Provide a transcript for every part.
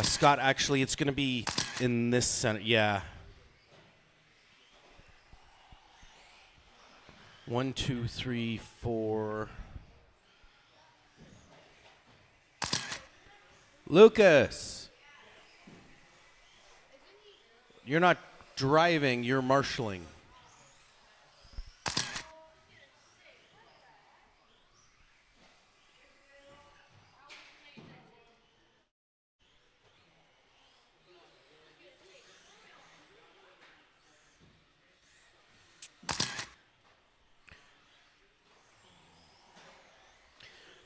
Scott, actually, it's going to be in this center. Yeah. 1, 2, 3, 4. Lucas, you're not driving, you're marshaling.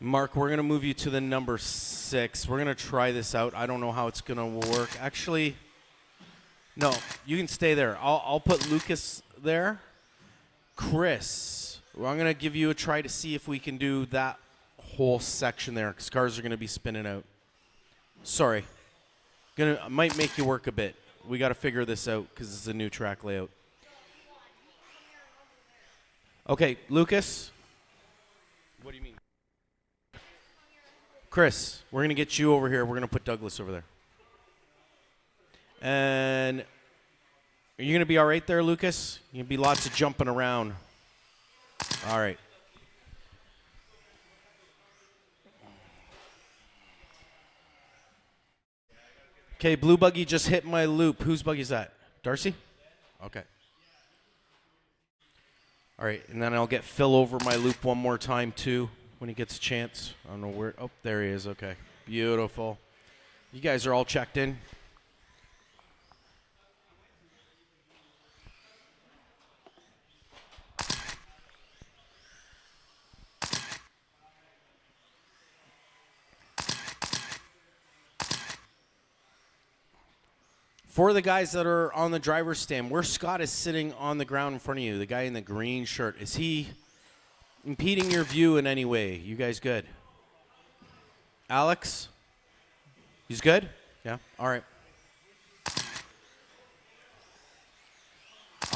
Mark, we're going to move you to the number 6. We're going to try this out. I don't know how it's going to work. Actually, no, you can stay there. I'll put Lucas there. Chris, I'm going to give you a try to see if we can do that whole section there, because cars are going to be spinning out. Sorry. Might make you work a bit. We got to figure this out because it's a new track layout. Okay, Lucas. What do you mean? Chris, we're going to get you over here. We're going to put Douglas over there. And are you going to be all right there, Lucas? You'll be lots of jumping around. All right. Okay, blue buggy just hit my loop. Whose buggy is that? Darcy? Okay. All right, and then I'll get Phil over my loop one more time, too, when he gets a chance. I don't know where. Oh, there he is. Okay. Beautiful. You guys are all checked in? For the guys that are on the driver's stand, where Scott is sitting on the ground in front of you, the guy in the green shirt, is he impeding your view in any way? You guys good? Alex? He's good? Yeah? All right.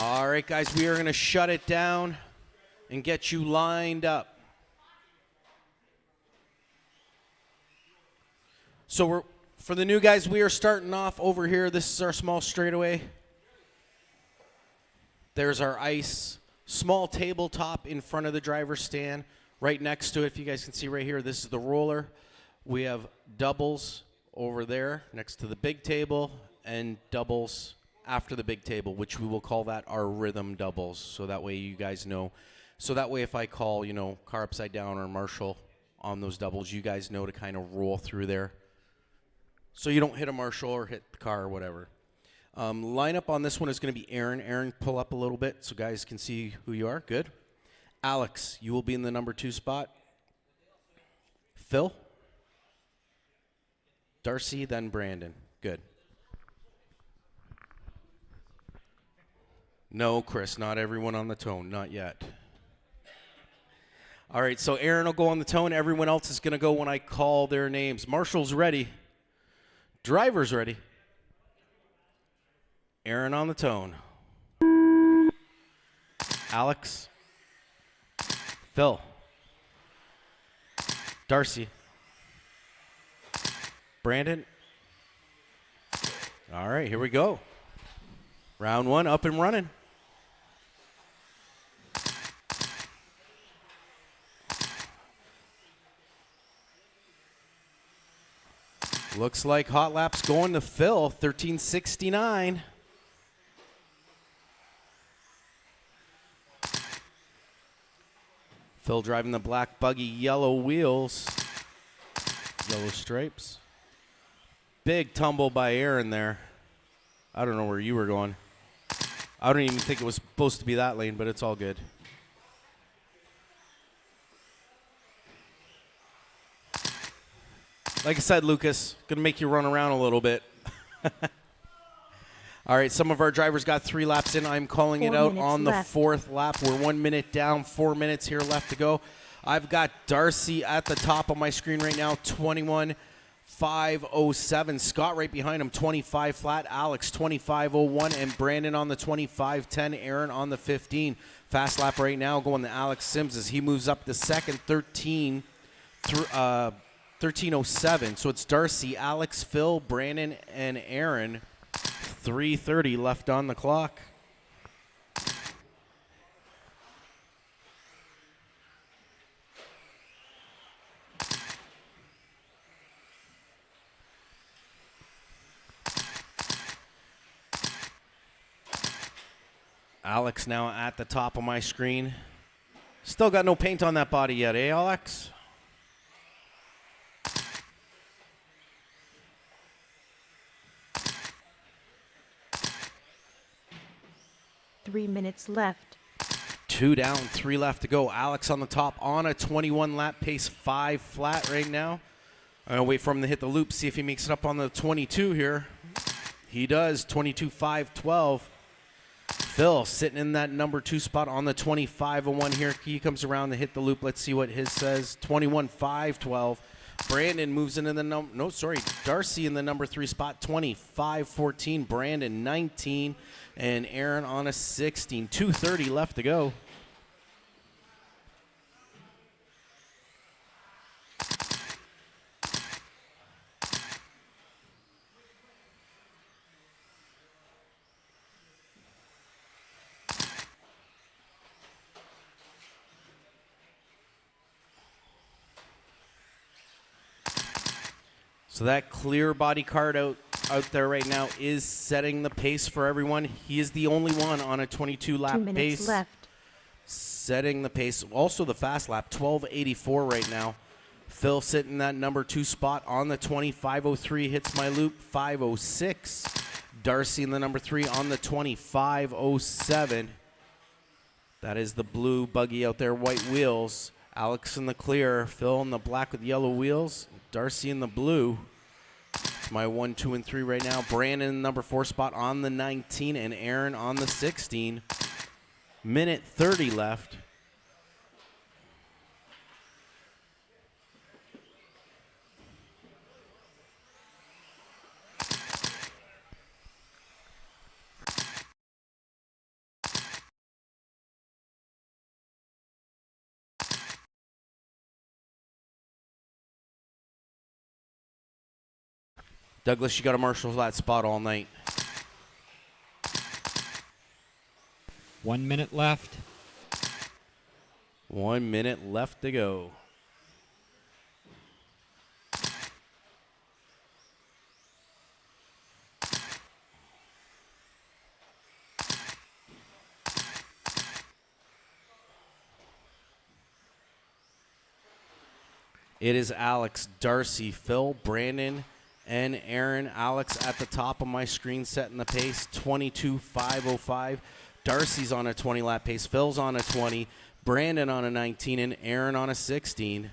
All right, guys, we are going to shut it down and get you lined up. So for the new guys, we are starting off over here. This is our small straightaway. There's our ice. Small tabletop in front of the driver's stand. Right next to it, if you guys can see right here, this is the roller. We have doubles over there next to the big table and doubles after the big table, which we will call that our rhythm doubles. So that way you guys know. So that way if I call, car upside down or Marshall on those doubles, you guys know to kind of roll through there. So you don't hit a Marshall or hit the car or whatever. Lineup on this one is going to be Aaron. Aaron, pull up a little bit so guys can see who you are. Good. Alex, you will be in the number 2 spot. Phil. Darcy, then Brandon. Good. No, Chris, not everyone on the tone. Not yet. All right, so Aaron will go on the tone. Everyone else is going to go when I call their names. Marshall's ready. Driver's ready. Aaron on the tone. Alex. Phil. Darcy. Brandon. All right, here we go. Round 1 up and running. Looks like hot laps going to Phil, 1369. Phil driving the black buggy, yellow wheels, yellow stripes. Big tumble by Aaron there. I don't know where you were going. I don't even think it was supposed to be that lane, but it's all good. Like I said, Lucas, going to make you run around a little bit. All right, some of our drivers got 3 laps in. I'm calling it out on the 4th lap. We're 1 minute down, 4 minutes here left to go. I've got Darcy at the top of my screen right now, 21.507. Scott right behind him, 25 flat. Alex, 25.01. And Brandon on the 25.10. Aaron on the 15. Fast lap right now going to Alex Sims as he moves up to second, 13 through 13:07. So it's Darcy, Alex, Phil, Brandon, and Aaron. 3:30 left on the clock. Alex now at the top of my screen. Still got no paint on that body yet, eh, Alex? Three minutes left. 2 down, 3 left to go. Alex on the top on a 21 lap pace, 5 flat right now. I'm going to wait for him to hit the loop, see if he makes it up on the 22 here. He does, 22.512. Phil sitting in that number 2 spot on the 25.01 here. He comes around to hit the loop. Let's see what his says. 21.512. Brandon moves into the Darcy in the number 3 spot, 25.14. Brandon 19, and Aaron on a 16. 2:30 left to go. So that clear body card out there right now is setting the pace for everyone. He is the only one on a 22 lap 2 minutes pace. left. Setting the pace. Also the fast lap, 12.84 right now. Phil sitting in that number 2 spot on the 25.03, hits my loop, 5.06. Darcy in the number 3 on the 25.07. That is the blue buggy out there, white wheels. Alex in the clear, Phil in the black with yellow wheels, Darcy in the blue. It's my 1, 2, and 3 right now. Brandon in the number 4 spot on the 19, and Aaron on the 16. Minute 30 left. Douglas, you got to marshal that spot all night. 1 minute left. 1 minute left to go. It is Alex, Darcy, Phil, Brandon, and Aaron. Alex at the top of my screen setting the pace, 22.505. Darcy's on a 20 lap pace. Phil's on a 20. Brandon on a 19, and Aaron on a 16.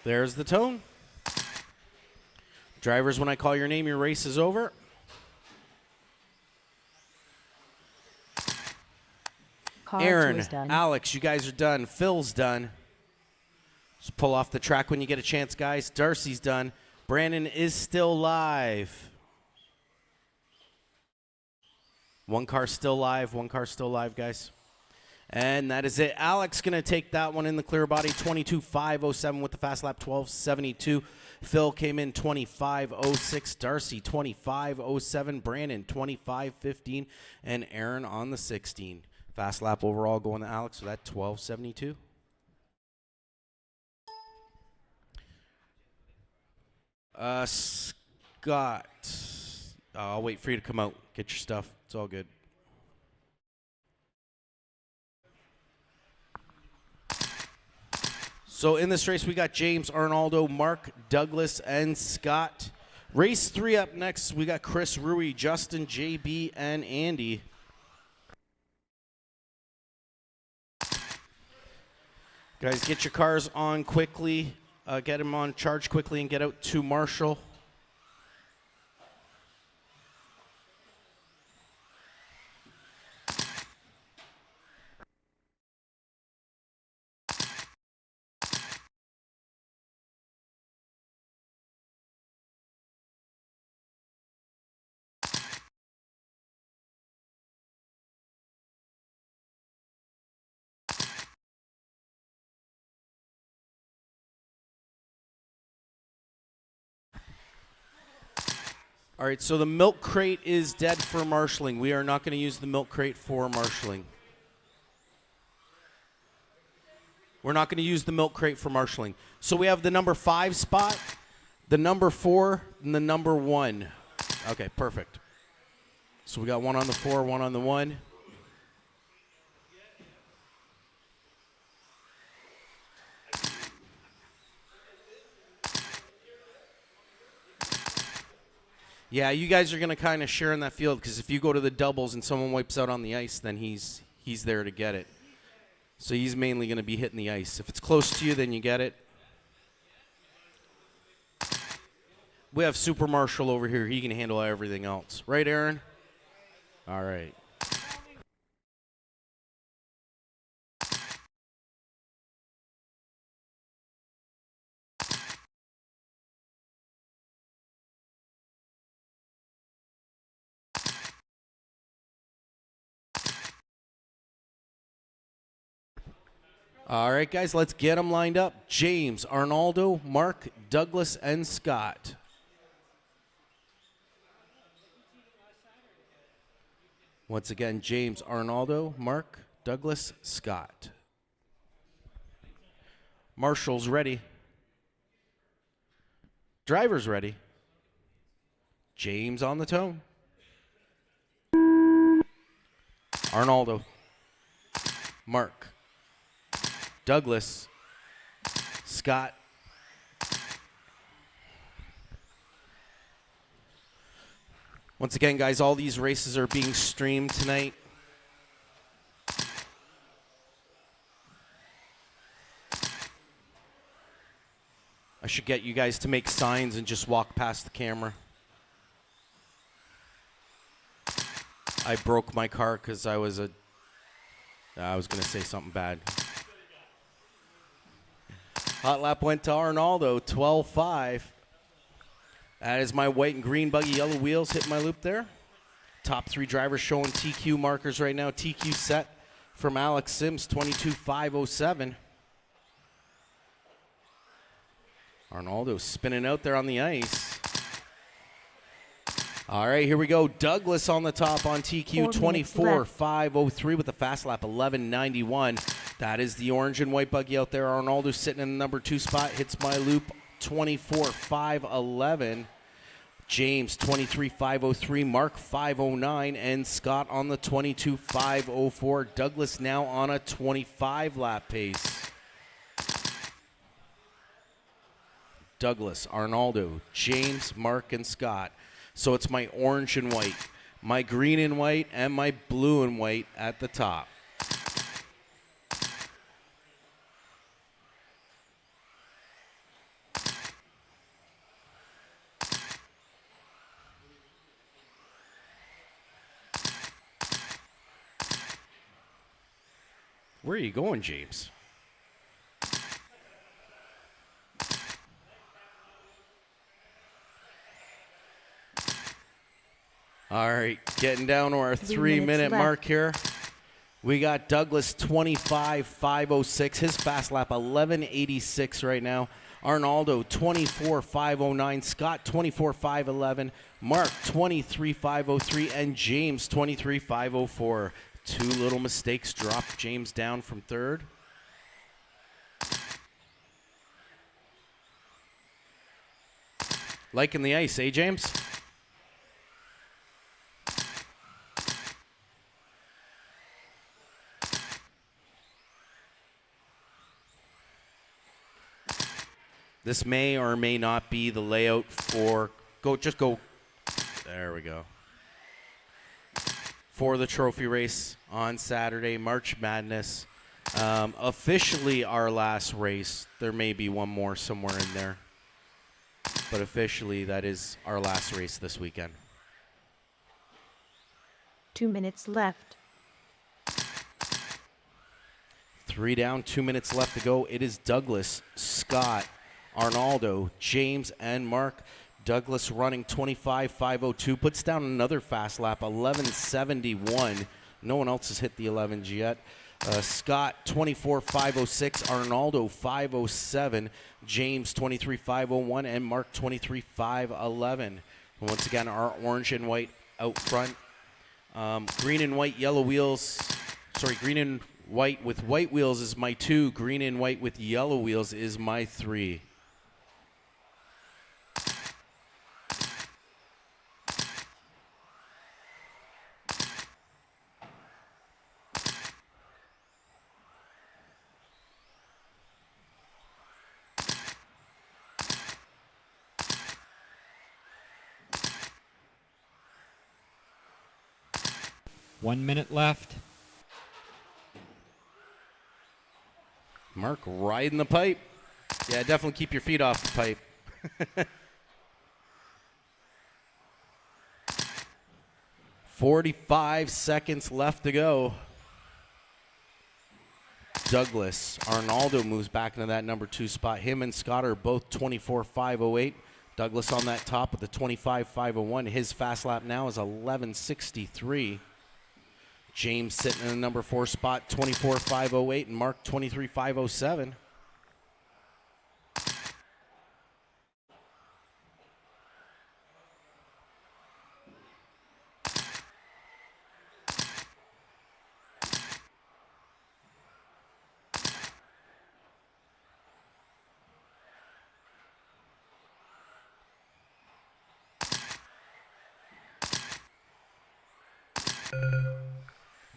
There's the tone. Drivers, when I call your name, your race is over. Aaron, Alex, you guys are done. Phil's done. Just pull off the track when you get a chance, guys. Darcy's done. Brandon is still live. One car still live. One car still live, guys. And that is it. Alex going to take that one in the clear body, 22.507 with the fast lap, 12.72. Phil came in 25.06. Darcy, 25.07. Brandon, 25.15. And Aaron on the 16. Fast lap overall going to Alex with that 12.72. Scott, I'll wait for you to come out. Get your stuff. It's all good. So in this race, we got James, Arnaldo, Mark, Douglas, and Scott. Race 3 up next, we got Chris, Rui, Justin, JB, and Andy. Guys, get your cars on quickly. Get them on charge quickly and get out to Marshall. All right, so the milk crate is dead for marshaling. We are not going to use the milk crate for marshaling. We're not going to use the milk crate for marshaling. So we have the number 5 spot, the number 4, and the number 1. Okay, perfect. So we got one on the 4, one on the 1. Yeah, you guys are going to kind of share in that field because if you go to the doubles and someone wipes out on the ice, then he's there to get it. So he's mainly going to be hitting the ice. If it's close to you, then you get it. We have Super Marshall over here. He can handle everything else. Right, Aaron? All right. All right, guys, let's get them lined up. James, Arnaldo, Mark, Douglas, and Scott. Once again, James, Arnaldo, Mark, Douglas, Scott. Marshall's ready. Driver's ready. James on the tone. Arnaldo, Mark, Douglas, Scott. Once again, guys, all these races are being streamed tonight. I should get you guys to make signs and just walk past the camera. I broke my car because I was going to say something bad. Hot lap went to Arnaldo, 12.5. That is my white and green buggy, yellow wheels hitting my loop there. Top 3 drivers showing TQ markers right now. TQ set from Alex Sims, 22.507. Arnaldo spinning out there on the ice. All right, here we go. Douglas on the top on TQ, 24.503 with a fast lap, 11.91. That is the orange and white buggy out there. Arnaldo sitting in the number 2 spot, hits my loop, 24.511. James, 23.503. Mark, 509. And Scott on the 22.504. Douglas now on a 25 lap pace. Douglas, Arnaldo, James, Mark, and Scott. So it's my orange and white, my green and white, and my blue and white at the top. Where are you going, James? All right, getting down to our 3-minute mark here. We got Douglas 25.506. His fast lap 11.86 right now. Arnaldo 24.509. Scott 24.511. Mark 23.503. And James 23.504. 2 little mistakes dropped James down from 3rd. Liking the ice, eh, James? This may or may not be the layout for just go. There we go. For the trophy race on Saturday, March Madness. Officially our last race. There may be one more somewhere in there. But officially, that is our last race this weekend. 2 minutes left. 3 down, 2 minutes left to go. It is Douglas, Scott, Arnaldo, James, and Mark. Douglas running 25.502. Puts down another fast lap, 11.71. No one else has hit the 11s yet. Scott, 24.506. Arnaldo, 5.07. James, 23.501. And Mark, 23.511. And once again, our orange and white out front. Green and white, yellow wheels. Sorry, green and white with white wheels is my 2. Green and white with yellow wheels is my 3. One minute left. Mark riding the pipe. Yeah, definitely keep your feet off the pipe. 45 seconds left to go. Douglas Arnaldo moves back into that number 2 spot. Him and Scott are both 24.508. Douglas on that top with the 25.501. His fast lap now is 11.63. James sitting in the number 4 spot, 24.508, and Mark 23.507.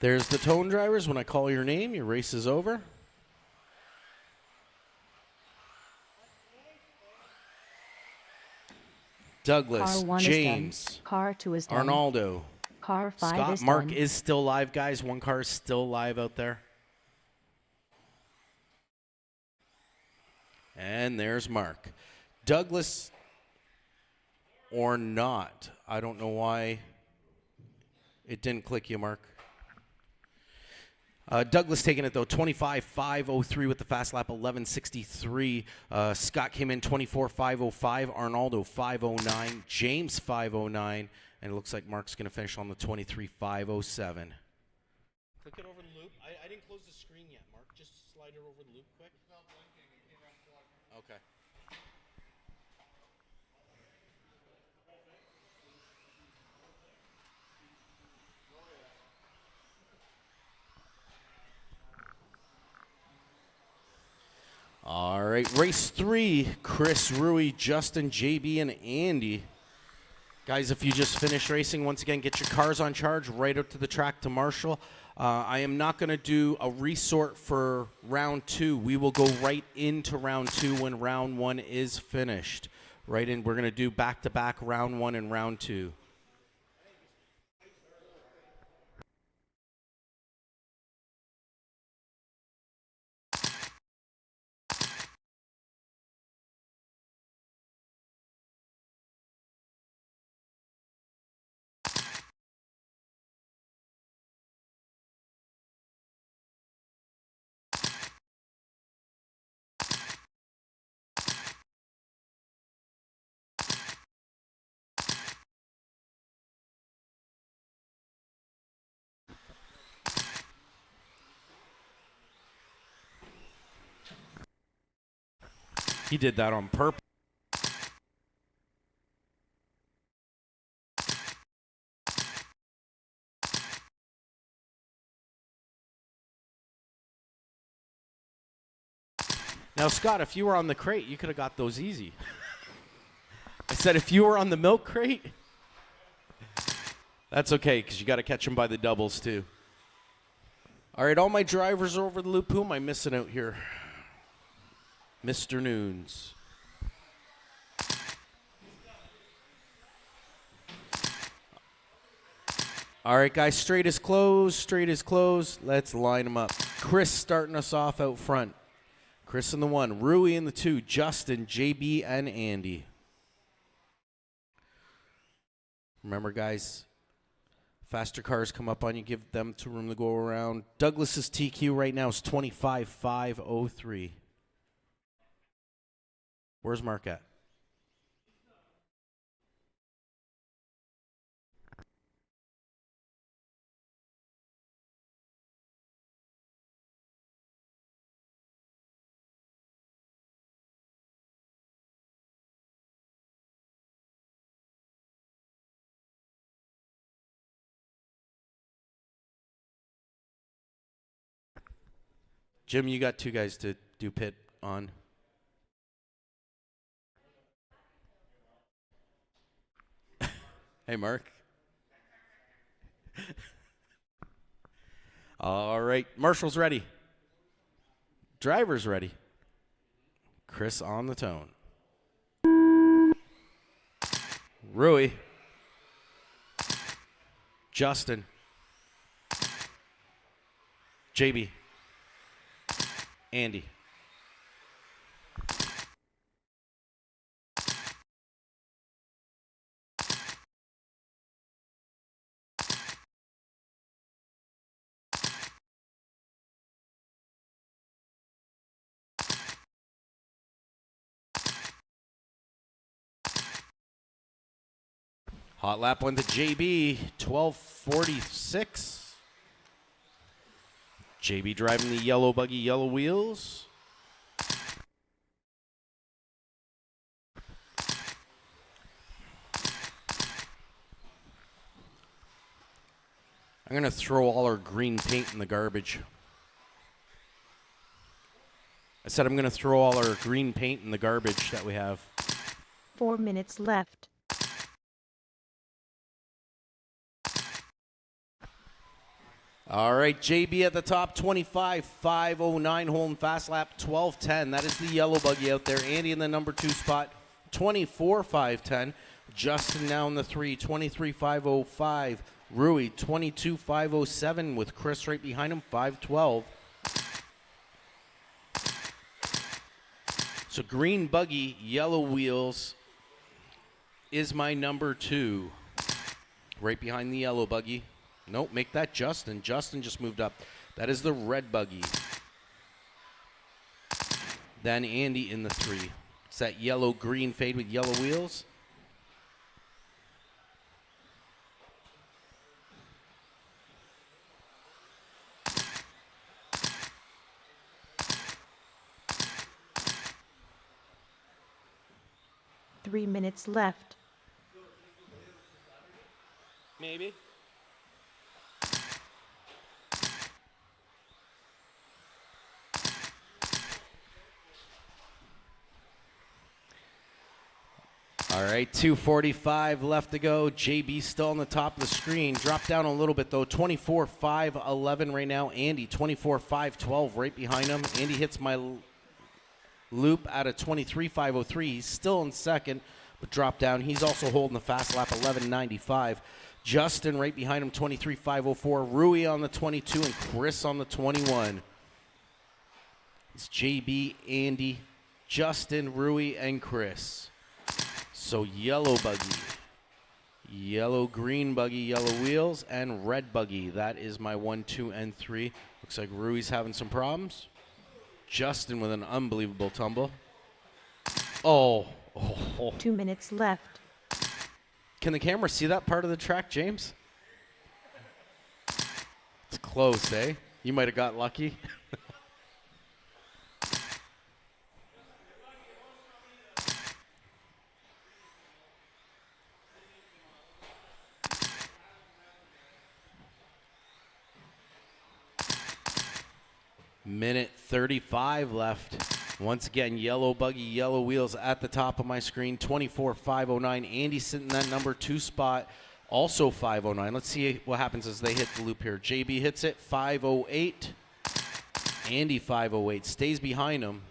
There's the tone drivers. When I call your name, your race is over. Douglas, Car 1 James, is done. Car 2 is done. Arnaldo, Car 5 Scott. is Mark done. is still live, guys. One car is still live out there. And there's Mark. Douglas or not. I don't know why it didn't click you, Mark. Douglas taking it, though, 25.503 with the fast lap, 11.63. Scott came in 24.505. Arnaldo 509. James 509. And it looks like Mark's going to finish on the 23.507. Click it over the loop. I didn't close the screen yet, Mark. Just slide it over the loop quick. It's not blinking. It came out. Okay. All right, race 3, Chris, Rui, Justin, JB, and Andy. Guys, if you just finished racing, once again, get your cars on charge right out to the track to Marshall. I am not going to do a resort for round 2. We will go right into round 2 when round 1 is finished. Right in, we're going to do back-to-back round 1 and round 2. He did that on purpose. Now, Scott, if you were on the crate, you could have got those easy. I said if you were on the milk crate, that's okay, because you got to catch them by the doubles, too. All right, all my drivers are over the loop. Who am I missing out here? Mr. Noons. All right, guys, straight is closed, straight is closed. Let's line them up. Chris starting us off out front. Chris in the 1, Rui in the 2, Justin, JB, and Andy. Remember, guys, faster cars come up on you, give them to room to go around. Douglas's TQ right now is 25.503. Where's Mark at? Jim, you got 2 guys to do pit on. Hey, Mark. All right, Marshall's ready. Driver's ready. Chris on the tone. Rui. Justin. JB. Andy. Hot lap went to JB, 12:46. JB driving the yellow buggy, yellow wheels. I'm going to throw all our green paint in the garbage. I said I'm going to throw all our green paint in the garbage that we have. 4 minutes left. All right, JB at the top, 25.509, holding fast lap, 12:10. That is the yellow buggy out there. Andy in the number 2 spot, 24.510. Justin now in the 3, 23.505. Rui, 22.507 with Chris right behind him, 5:12. So green buggy, yellow wheels is my number 2. Right behind the yellow buggy. Nope, make that Justin. Justin just moved up. That is the red buggy. Then Andy in the 3. It's that yellow-green fade with yellow wheels. Three minutes left. Maybe. All right, 2:45 left to go. JB still on the top of the screen. Drop down a little bit, though. 24.511 right now. Andy, 24.512 right behind him. Andy hits my loop at a 23.503. He's still in second, but drop down. He's also holding the fast lap, 11.95. Justin right behind him, 23.504. Rui on the 22 and Chris on the 21. It's JB, Andy, Justin, Rui, and Chris. So yellow buggy, yellow green buggy, yellow wheels, and red buggy. That is my 1, 2, and 3. Looks like Rui's having some problems. Justin with an unbelievable tumble. Oh. 2 minutes left. Can the camera see that part of the track, James? It's close, eh? You might have got lucky. Minute 35 left. Once again, yellow buggy, yellow wheels at the top of my screen. 24.509. Andy sitting in that number 2 spot, also 509. Let's see what happens as they hit the loop here. JB hits it, 508. Andy 508 stays behind him.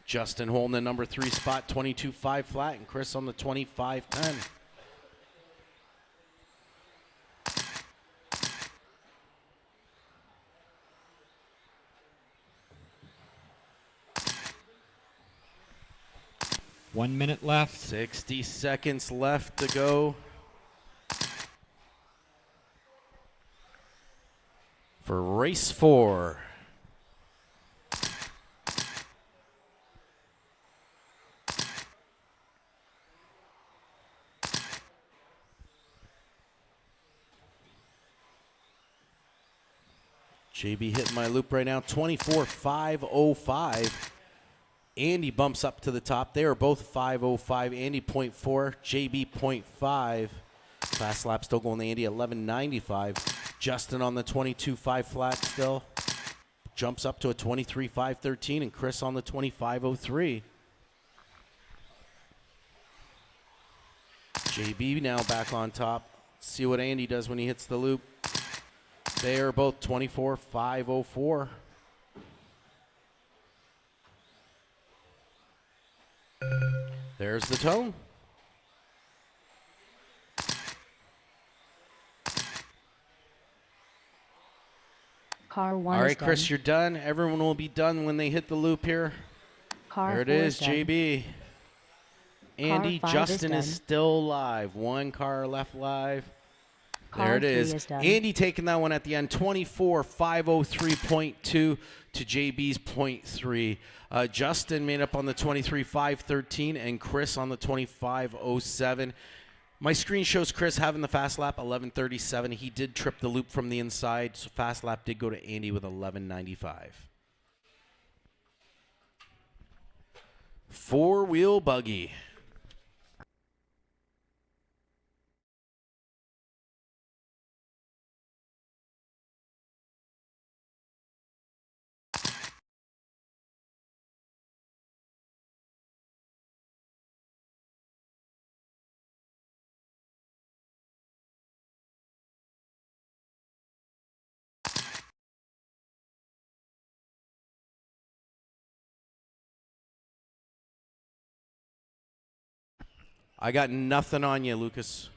Justin holding the number 3 spot, 22.5 flat, and Chris on the 25.10. One minute left. 60 seconds left to go for race 4. JB hitting my loop right now, 24.505. Andy bumps up to the top. They are both 505. Andy 0.4, JB 0.5. Fast lap still going to Andy, 11.95. Justin on the 22.5 flat still. jumps up to a 23.513, and Chris on the 25.03. JB now back on top. See what Andy does when he hits the loop. They are both 24.504. There's the tone. Car 1 All is right, Chris, done. you're done. Everyone will be done when they hit the loop here. Car There it 4 is, done. JB. Andy, Car 5 Justin is is done. still live. One car left live. Car There it 3 is. is done. Andy taking that one at the end, 24.503.2 to JB's 0.3. Justin made up on the 23.513 and Chris on the 25.07. My screen shows Chris having the fast lap, 11.37. He did trip the loop from the inside, so fast lap did go to Andy with 11.95. Four-wheel buggy. I got nothing on you, Lucas.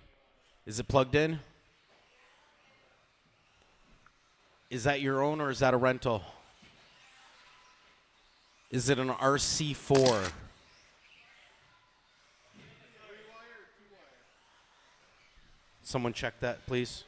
Is it plugged in? Is that your own or is that a rental? Is it an RC4? Someone check that, please.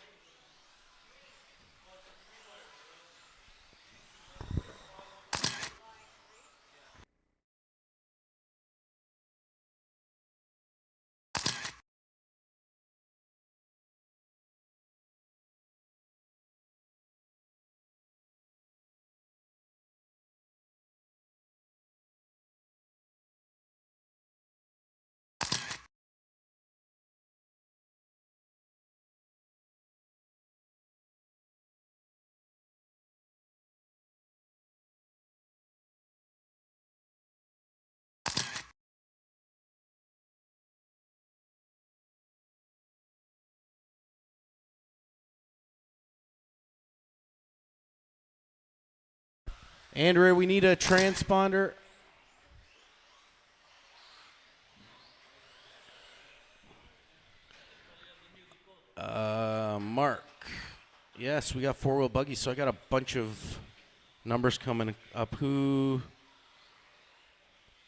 Andrea, we need a transponder. Mark. Yes, we got four-wheel buggy, so I got a bunch of numbers coming up. Who?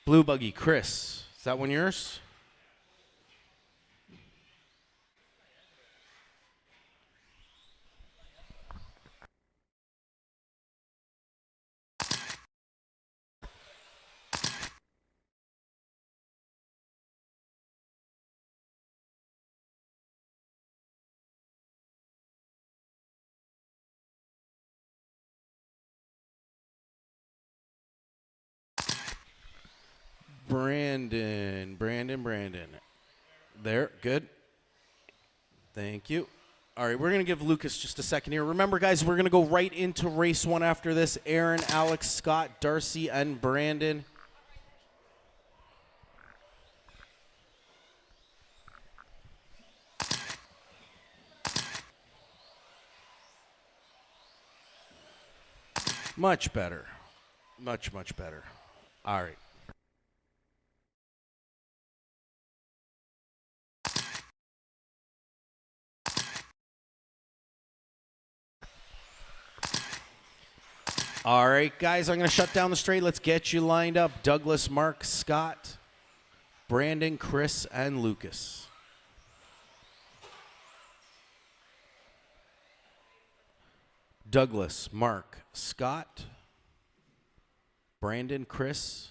Blue buggy, Chris. Is that one yours? Brandon. There, good. Thank you. All right, we're going to give Lucas just a second here. Remember, guys, we're going to go right into race one after this. Aaron, Alex, Scott, Darcy, and Brandon. Much better. Much better. All right. All right, guys, I'm going to shut down the straight. Let's get you lined up. Douglas, Mark, Scott, Brandon, Chris, and Lucas. Douglas, Mark, Scott, Brandon, Chris,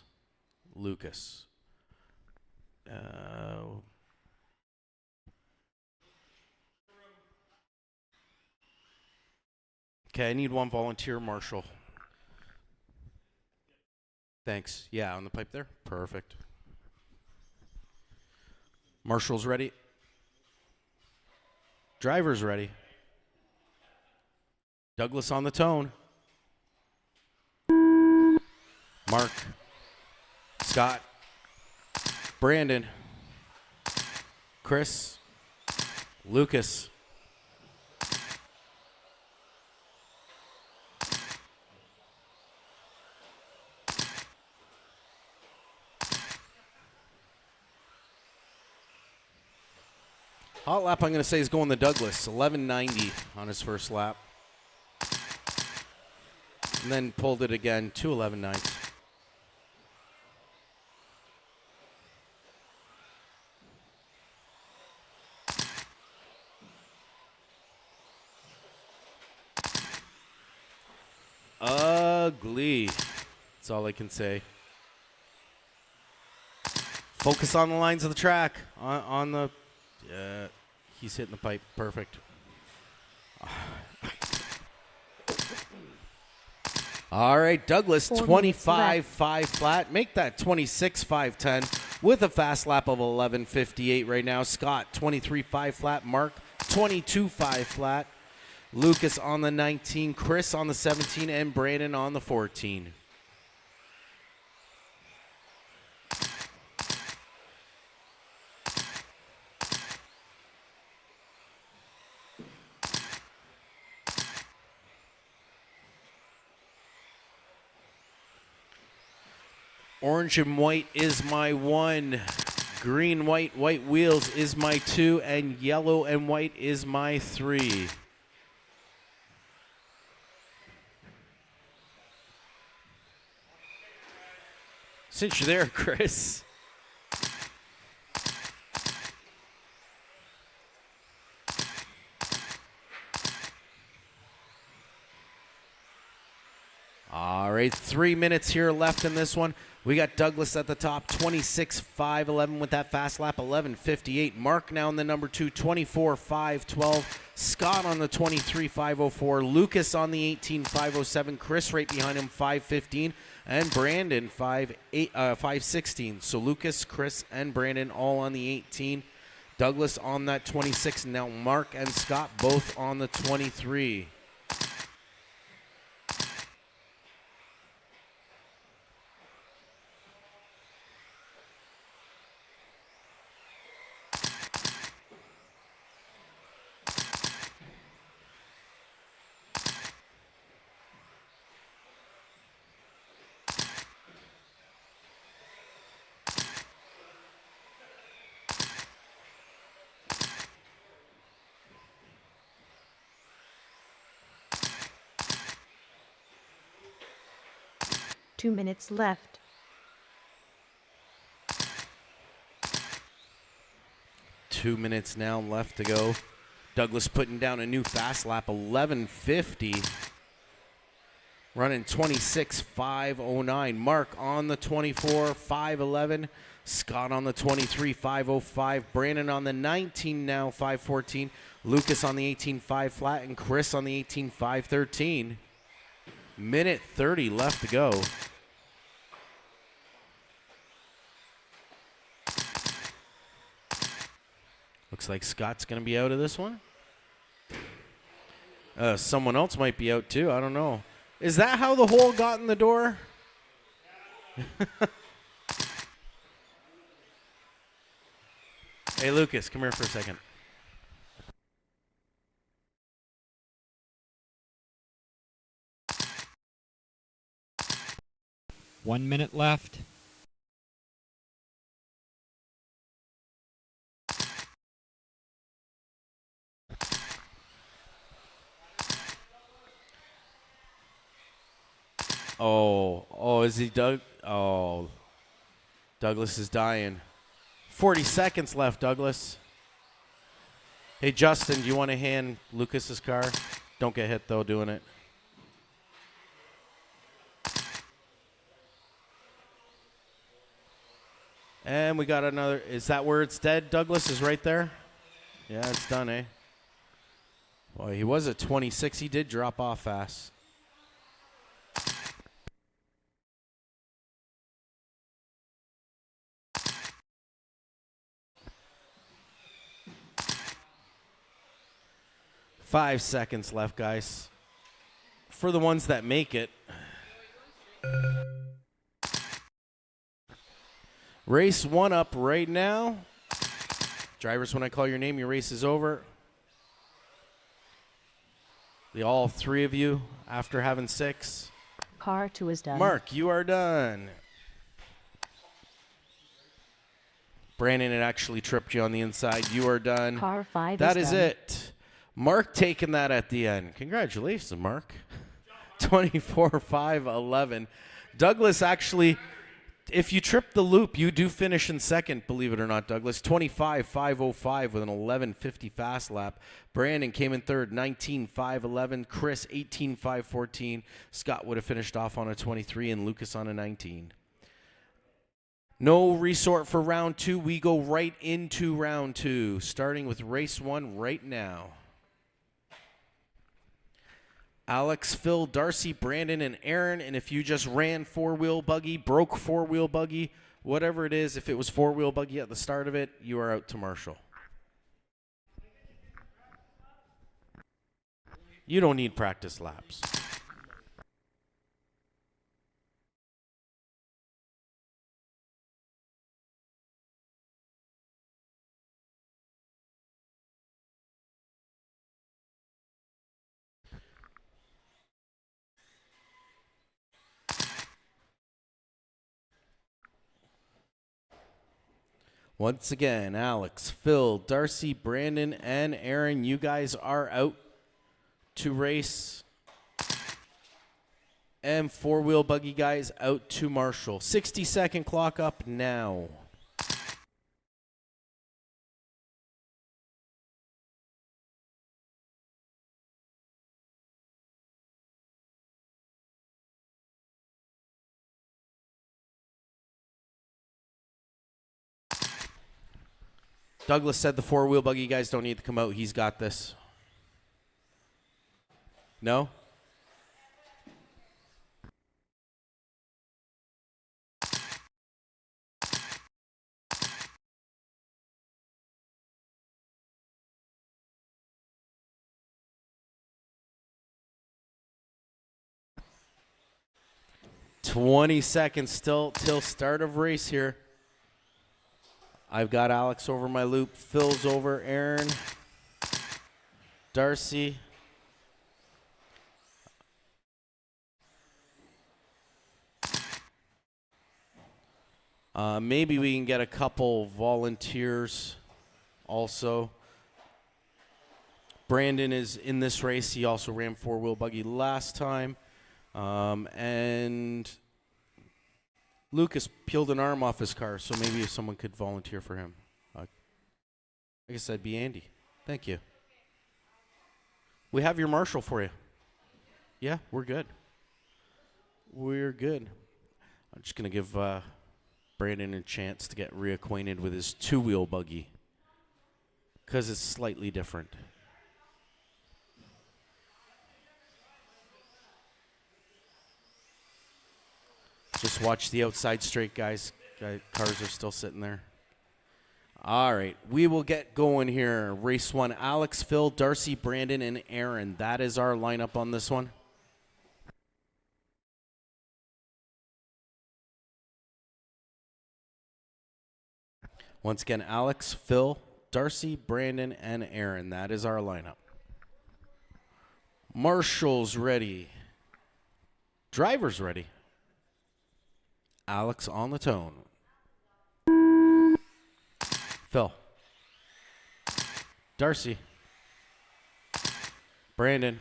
Lucas. Okay, I need one volunteer, Marshall. Thanks. Yeah, on the pipe there. Perfect. Marshall's ready. Driver's ready. Douglas on the tone. Mark, Scott, Brandon, Chris, Lucas. Hot lap, I'm going to say, is going to Douglas. 11:90 on his first lap. And then pulled it again, 2:11.9. Ugly. That's all I can say. Focus on the lines of the track. On the... he's hitting the pipe. Perfect. All right, Douglas, 25.5 flat. Make that 26.510 with a fast lap of 11:58 right now. Scott, 23.5 flat. Mark, 22.5 flat. Lucas on the 19, Chris on the 17, and Brandon on the 14. Orange and white is my 1. Green, white, white wheels is my 2. And yellow and white is my 3. Since you're there, Chris. All right, 3 minutes here left in this one. We got Douglas at the top, 26.511 with that fast lap, 11:58. Mark now in the number 2, 24.512. Scott on the 23.504. Lucas on the 18.507. Chris right behind him, 5:15. And Brandon, 5:16. So Lucas, Chris, and Brandon all on the 18. Douglas on that 26. Now Mark and Scott both on the 23. Two minutes left. 2 minutes now left to go. Douglas putting down a new fast lap, 11:50. Running 26.509. Mark on the 24.511. Scott on the 23.505. Brandon on the 19 now, 5:14. Lucas on the 18.5 flat. And Chris on the 18.513. Minute 30 left to go. Looks like Scott's going to be out of this one. Someone else might be out too. I don't know. Is that how the hole got in the door? Hey, Lucas, come here for a second. One minute left. Oh, is he Doug? Oh, Douglas is dying. 40 seconds left, Douglas. Hey, Justin, do you want to hand Lucas's car? Don't get hit, though, doing it. And we got another. Is that where it's dead? Douglas is right there? Yeah, it's done, eh? Boy, he was at 26. He did drop off fast. Five seconds left, guys. For the ones that make it. Race 1 up right now. Drivers, when I call your name, your race is over. All 3 of you, after having 6. Car 2 is done. Mark, you are done. Brandon, it actually tripped you on the inside. You are done. Car 5 That is is done. it. Mark taking that at the end. Congratulations, Mark. 24-5-11. Douglas actually, if you trip the loop, you do finish in second, believe it or not, Douglas. 25-5-05 with an 11:50 fast lap. Brandon came in third, 19-5-11. Chris, 18-5-14. Scott would have finished off on a 23 and Lucas on a 19. No resort for round 2. We go right into round 2, starting with race 1 right now. Alex, Phil, Darcy, Brandon, and Aaron. And if you just ran 4-wheel buggy, broke 4-wheel buggy, whatever it is, if it was 4-wheel buggy at the start of it, you are out to Marshall. You don't need practice laps. Once again, Alex, Phil, Darcy, Brandon, and Aaron, you guys are out to race. And 4-wheel buggy guys out to Marshall. 60-second clock up now. Douglas said the 4-wheel buggy guys don't need to come out. He's got this. No? $20 seconds still till start of race here. I've got Alex over my loop. Phil's over Aaron. Darcy. Maybe we can get a couple volunteers also. Brandon is in this race. He also ran 4-wheel buggy last time. And Lucas peeled an arm off his car, so maybe if someone could volunteer for him. I guess that'd be Andy. Thank you. We have your marshal for you. Yeah, we're good. We're good. I'm just going to give Brandon a chance to get reacquainted with his 2-wheel buggy because it's slightly different. Just watch the outside straight, guys. Cars are still sitting there. All right, we will get going here. Race 1, Alex, Phil, Darcy, Brandon, and Aaron. That is our lineup on this one. Once again, Alex, Phil, Darcy, Brandon, and Aaron. That is our lineup. Marshall's ready. Driver's ready. Alex on the tone. Phil. Darcy. Brandon.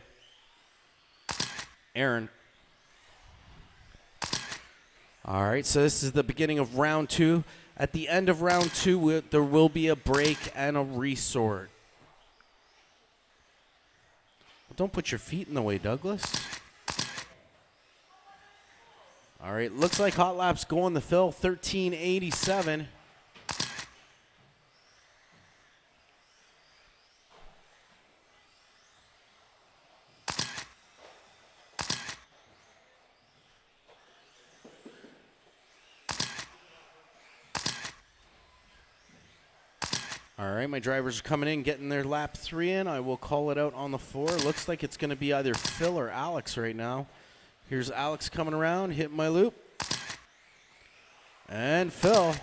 Aaron. All right, so this is the beginning of round 2. At the end of round 2, there will be a break and a resort. Well, don't put your feet in the way, Douglas. All right, looks like Hot Lap's going to Phil, 1387. All right, my drivers are coming in, getting their lap 3 in. I will call it out on the floor. Looks like it's going to be either Phil or Alex right now. Here's Alex coming around, hitting my loop. And Phil.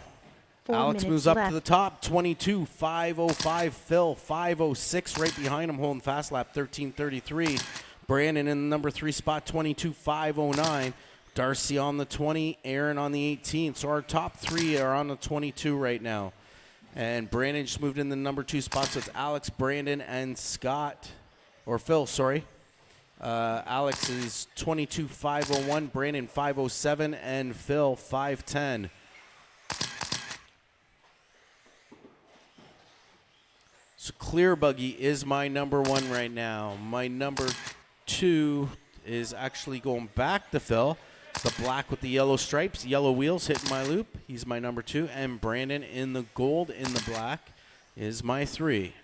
Alex minutes moves up left. to the top, 22.505. Phil, 506 right behind him, holding fast lap, 13:33. Brandon in the number 3 spot, 22.509. Darcy on the 20, Aaron on the 18. So our top 3 are on the 22 right now. And Brandon just moved in the number 2 spot, so it's Alex, Brandon, and Scott. Or Phil, sorry. Alex is 22.501, Brandon 507, and Phil 510. So Clear Buggy is my number 1 right now. My number 2 is actually going back to Phil. It's the black with the yellow stripes, yellow wheels hitting my loop. He's my number 2. And Brandon in the gold in the black is my 3.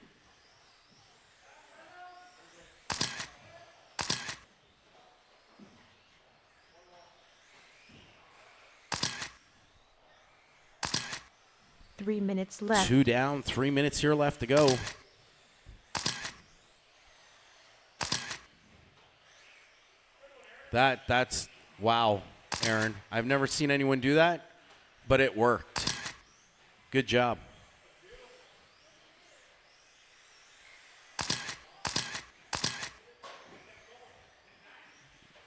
Three minutes left. 2 down, 3 minutes here left to go. That's wow, Aaron. I've never seen anyone do that, but it worked. Good job.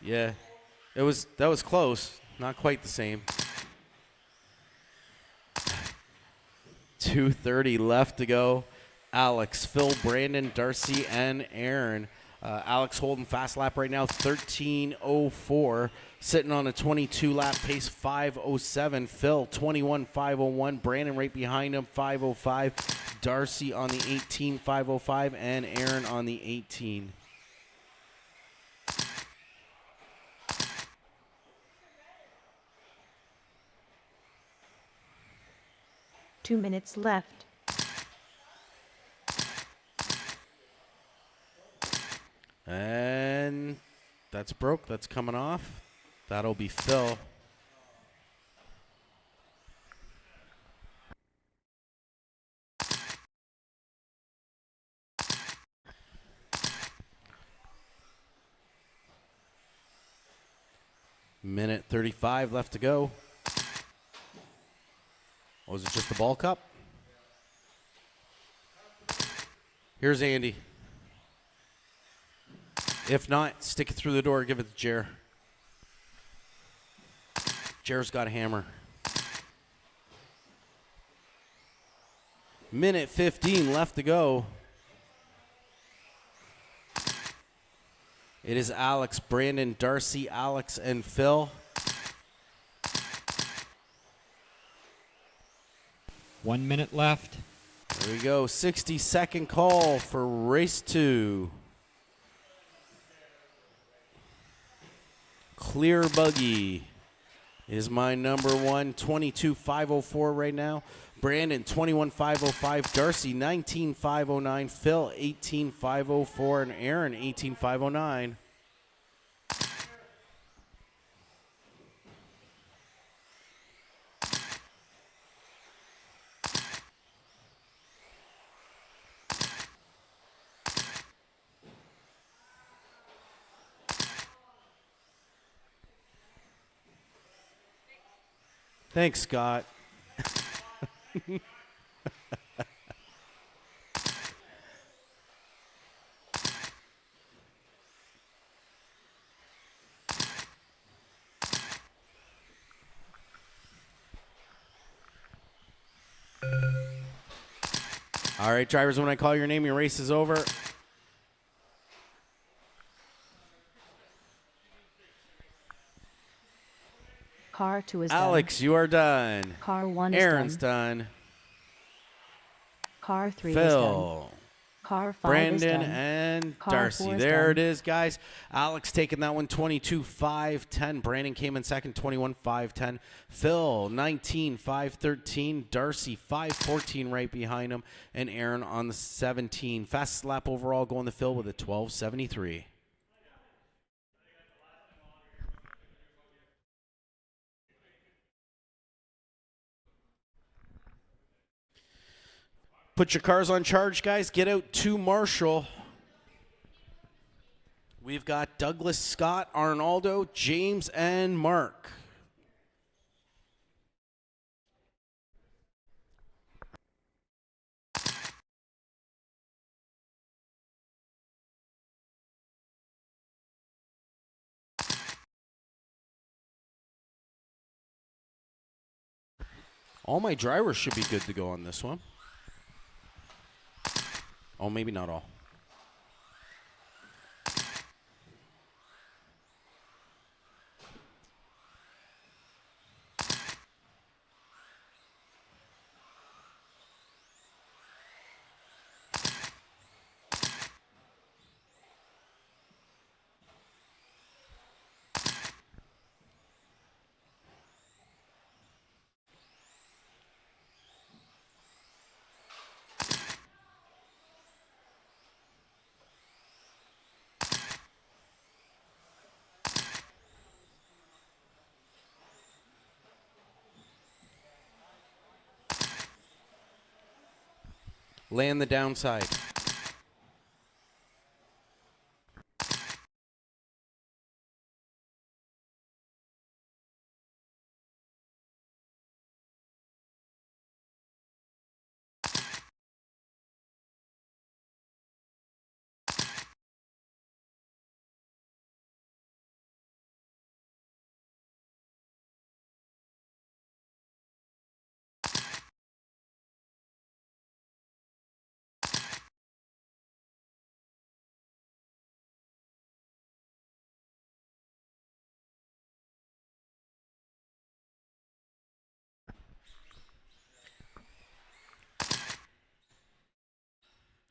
Yeah. That was close. Not quite the same. 2:30 left to go. Alex, Phil, Brandon, Darcy, and Aaron. Alex holding fast lap right now, 13:04. Sitting on a 22-lap pace, 5:07. Phil, 21:501. Brandon right behind him, 5:05. Darcy on the 18, 5:05. And Aaron on the 18. Two minutes left. And that's broke. That's coming off. That'll be Phil. Minute 35 left to go. Oh, was it just the ball cup? Here's Andy. If not, stick it through the door, give it to Jer. Jer's got a hammer. Minute 15 left to go. It is Alex, Brandon, Darcy, Alex, and Phil. 1 minute left. There we go. 60-second call for race 2. Clear Buggy is my number 1. 22.504 right now. Brandon, 21.505. Darcy, 19.509. Phil, 18.504. And Aaron, 18.509. Thanks, Scott. All right, drivers, when I call your name, your race is over. Car 2 is Alex, you are done. done. Car 1 is Aaron's done. done. Car 3 is done. Phil, Car 5 is Brandon, done. and Car Darcy. 4 is There done. it is, guys. Alex taking that one, 22.510. Brandon came in second, 21.510. Phil, 19.513. Darcy, 5.14 right behind him. And Aaron on the 17. Fastest lap overall going to Phil with a 12.73. Put your cars on charge, guys. Get out to Marshall. We've got Douglas, Scott, Arnaldo, James, and Mark. All my drivers should be good to go on this one. Oh, maybe not all. Land the downside.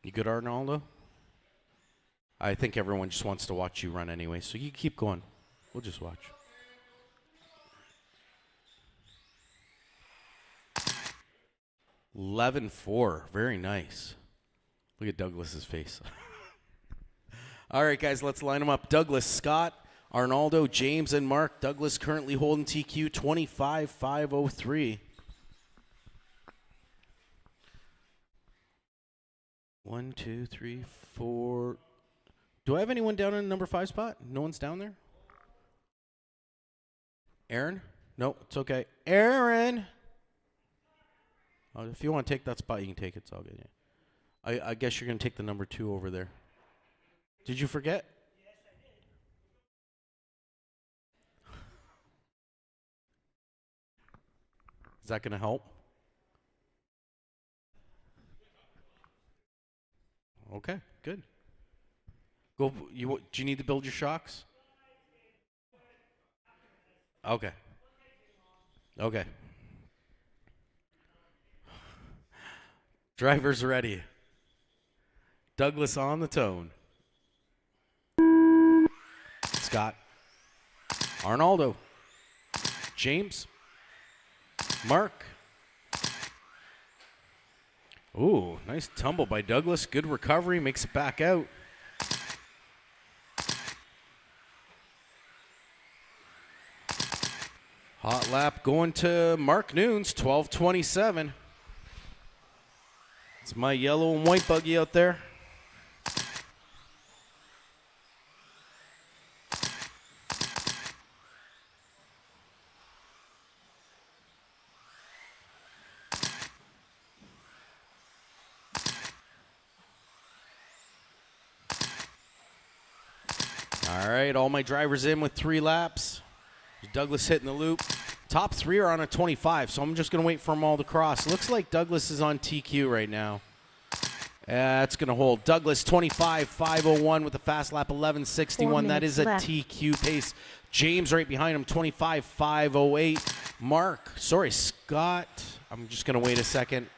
You good, Arnaldo? I think everyone just wants to watch you run anyway, so you keep going. We'll just watch. $11.4. Very nice. Look at Douglas's face. All right, guys, let's line them up. Douglas, Scott, Arnaldo, James, and Mark. Douglas currently holding TQ 25,503. 1, 2, 3, 4. Do I have anyone down in the number 5 spot? No one's down there? Aaron? No, it's okay. Aaron! If you want to take that spot, you can take it. It's all good. Yeah. I guess you're going to take the number 2 over there. Did you forget? Yes, I did. Is that going to help? Okay, good. Go. Do you need to build your shocks? Okay. Okay. Driver's ready. Douglas on the tone. Scott. Arnaldo. James. Mark. Ooh, nice tumble by Douglas. Good recovery. Makes it back out. Hot lap going to Mark Nunes, 12:27. It's my yellow and white buggy out there. All right, all my drivers in with 3 laps. Douglas hitting the loop. Top 3 are on a 25, so I'm just going to wait for them all to cross. Looks like Douglas is on TQ right now. That's going to hold. Douglas 25,501 with a fast lap 11:61. That is a left. TQ pace. James right behind him 25,508. Scott. I'm just going to wait a second.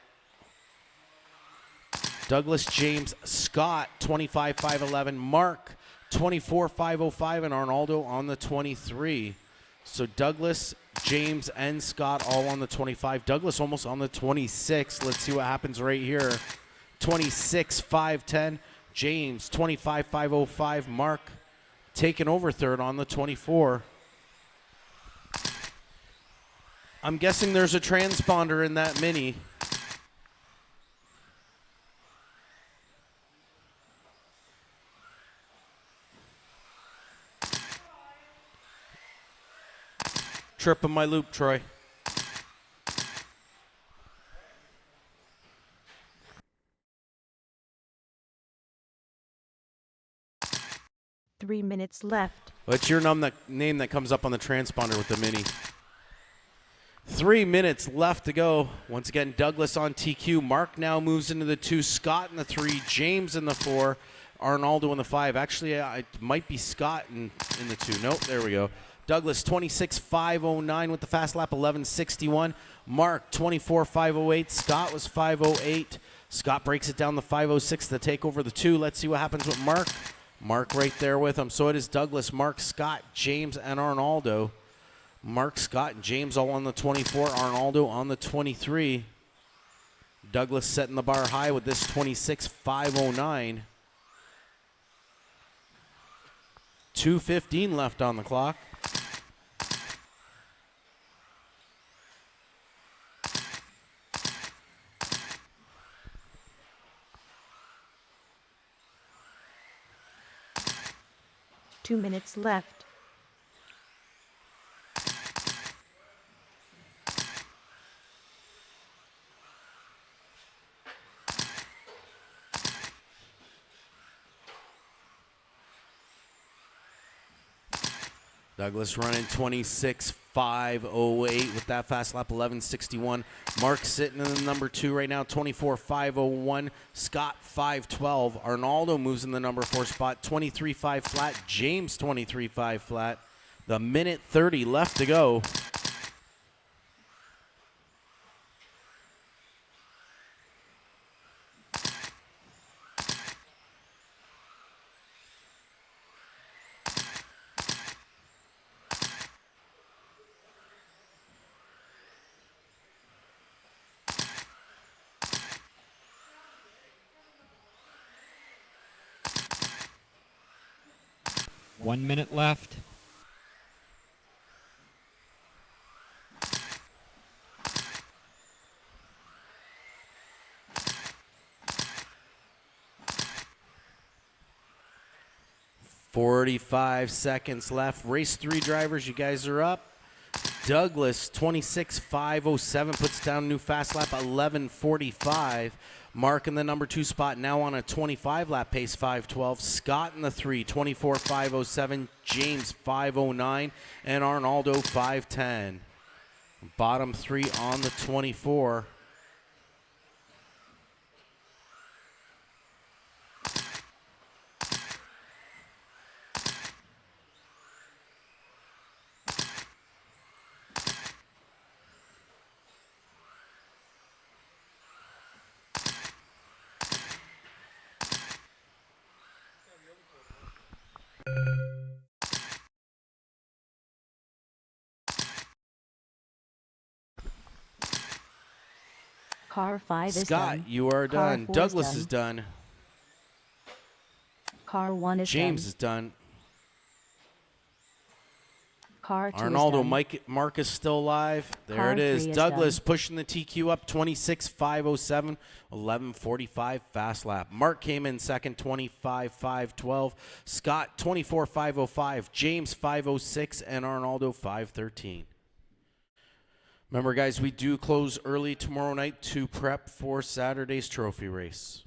Douglas, James, Scott 25,511. Mark 24,505, and Arnaldo on the 23. So Douglas, James, and Scott all on the 25. Douglas almost on the 26. Let's see what happens right here. 26,510. James, 25,505. Mark taking over third on the 24. I'm guessing there's a transponder in that Mini. Tripping my loop, Troy. Three minutes left. What's your name that comes up on the transponder with the Mini? 3 minutes left to go. Once again, Douglas on TQ. Mark now moves into the 2. Scott in the 3. James in the 4. Arnaldo in the 5. Actually, it might be Scott in the 2. Nope, there we go. Douglas 26.509 with the fast lap, 11.61. Mark 24.508. Scott was 5.08. Scott breaks it down to 5.06 to take over the 2. Let's see what happens with Mark. Mark right there with him. So it is Douglas, Mark, Scott, James, and Arnaldo. Mark, Scott, and James all on the 24. Arnaldo on the 23. Douglas setting the bar high with this 26.509. 2:15 left on the clock. Two minutes left. Douglas running 26.508 with that fast lap, 11.61. Mark sitting in the number 2 right now, 24.501. Scott 5.12. Arnaldo moves in the number 4 spot, 23.5 flat. James 23.5 flat. The minute 30 left to go. One minute left. .45 seconds left. Race 3 drivers, you guys are up. Douglas, 26.507, puts down a new fast lap, 11.45. Mark in the number 2 spot, now on a 25-lap pace, 5.12. Scott in the 3, 24.507. James, 5.09. And Arnaldo, 5.10. Bottom 3 on the 24. Car 5 is done. Scott, you are Car done. 4 Douglas is done. Car 1 is James done. is done. Car 2 Arnaldo, is done. Mark is still alive. There Car it is. 3 is Douglas done. pushing the TQ up, 26.507, 11.45 fast lap. Mark came in second, 25.512. Scott, 24.505. James, 506. And Arnaldo, 513. Remember, guys, we do close early tomorrow night to prep for Saturday's trophy race.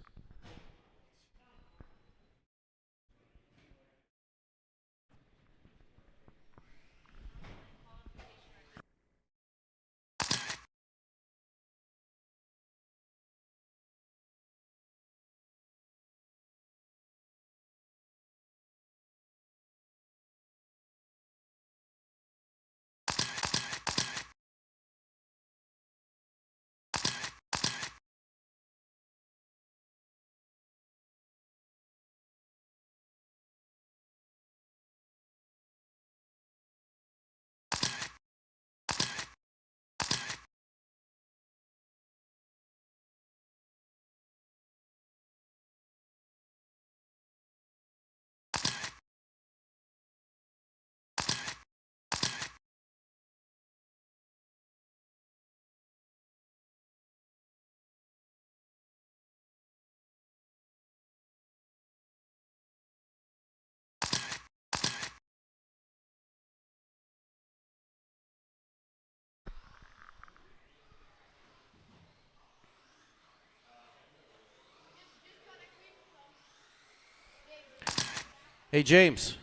Hey, James.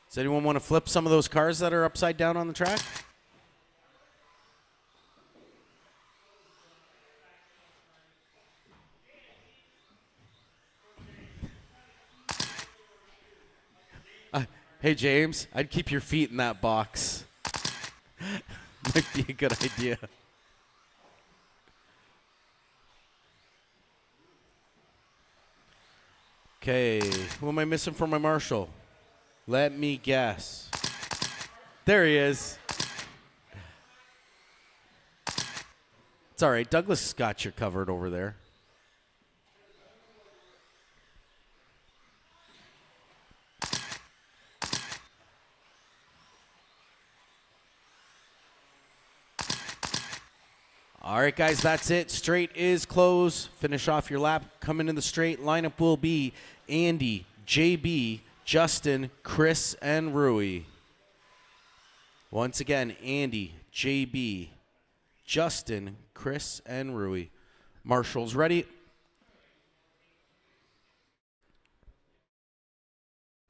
Does anyone want to flip some of those cars that are upside down on the track? Hey, James, I'd keep your feet in that box. Might be a good idea. Okay, who am I missing for my marshal? Let me guess. There he is. It's all right. Douglas got you covered over there. All right, guys, that's it. Straight is closed. Finish off your lap. Coming in the straight. Lineup will be Andy, JB, Justin, Chris, and Rui. Once again, Andy, JB, Justin, Chris, and Rui. Marshall's ready.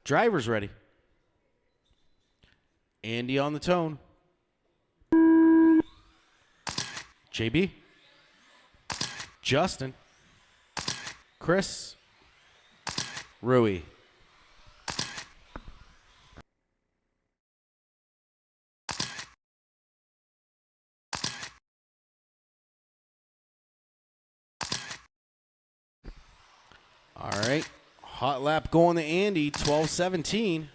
Driver's ready. Andy on the tone. JB, Justin, Chris, Rui. All right. Hot lap going to Andy, 12:17.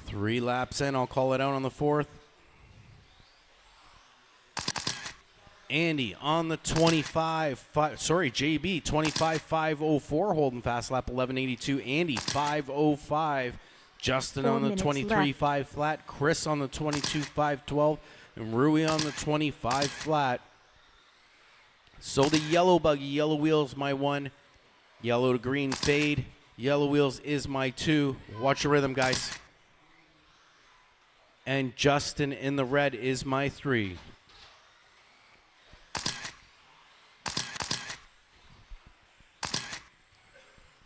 Three laps in. I'll call it out on the fourth. Andy on the 25. JB 25.504 holding fast lap 11:82. Andy 5:05. Justin 4 on the minutes 23.5 flat. Chris on the 22.512. And Rui on the 25 flat. So the yellow buggy, yellow wheels my one. Yellow to green fade. Yellow wheels is my two. Watch your rhythm, guys. And Justin in the red is my three.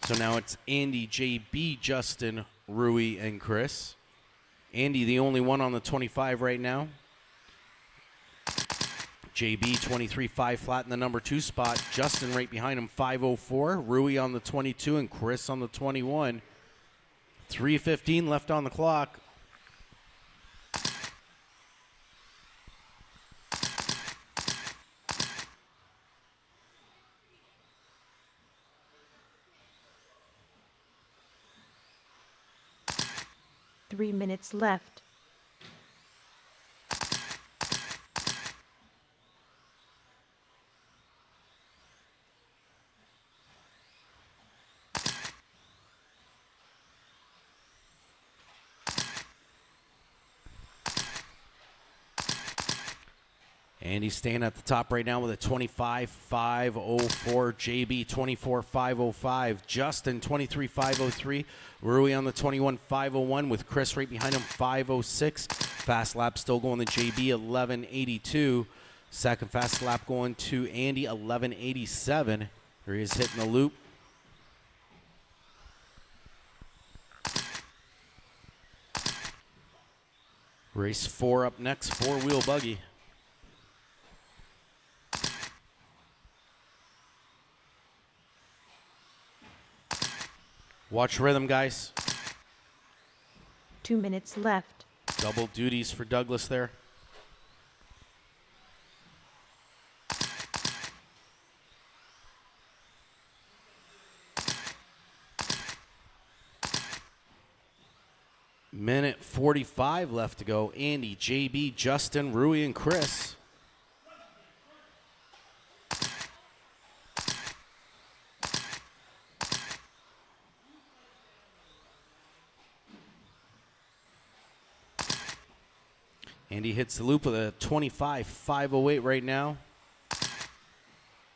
So now it's Andy, JB, Justin, Rui, and Chris. Andy, the only one on the 25 right now. JB, 23.5 flat in the number 2 spot. Justin right behind him, 5:04. Rui on the 22 and Chris on the 21. 3:15 left on the clock. Three minutes left. Andy's staying at the top right now with a 25.504. JB 24.505. Justin 23.503. Rui on the 21.501 with Chris right behind him 5:06. Fast lap still going to JB 11:82. Second fast lap going to Andy 11:87. Here he is hitting the loop. Race 4 up next, 4-wheel buggy. Watch rhythm, guys. 2 minutes left. Double duties for Douglas there. Minute 45 left to go. Andy, JB, Justin, Rui, and Chris. Andy hits the loop with a 25.508 right now.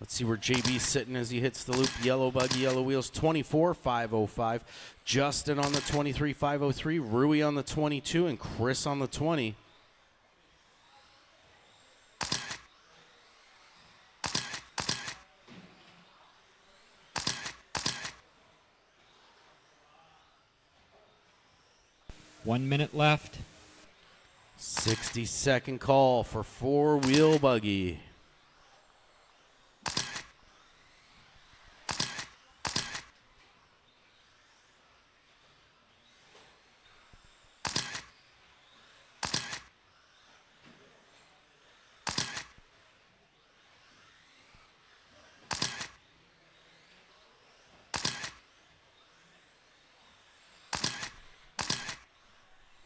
Let's see where JB's sitting as he hits the loop. Yellow buggy, yellow wheels, 24.505. Justin on the 23.503. Rui on the 22, and Chris on the 20. 1 minute left. 60-second call for four-wheel buggy.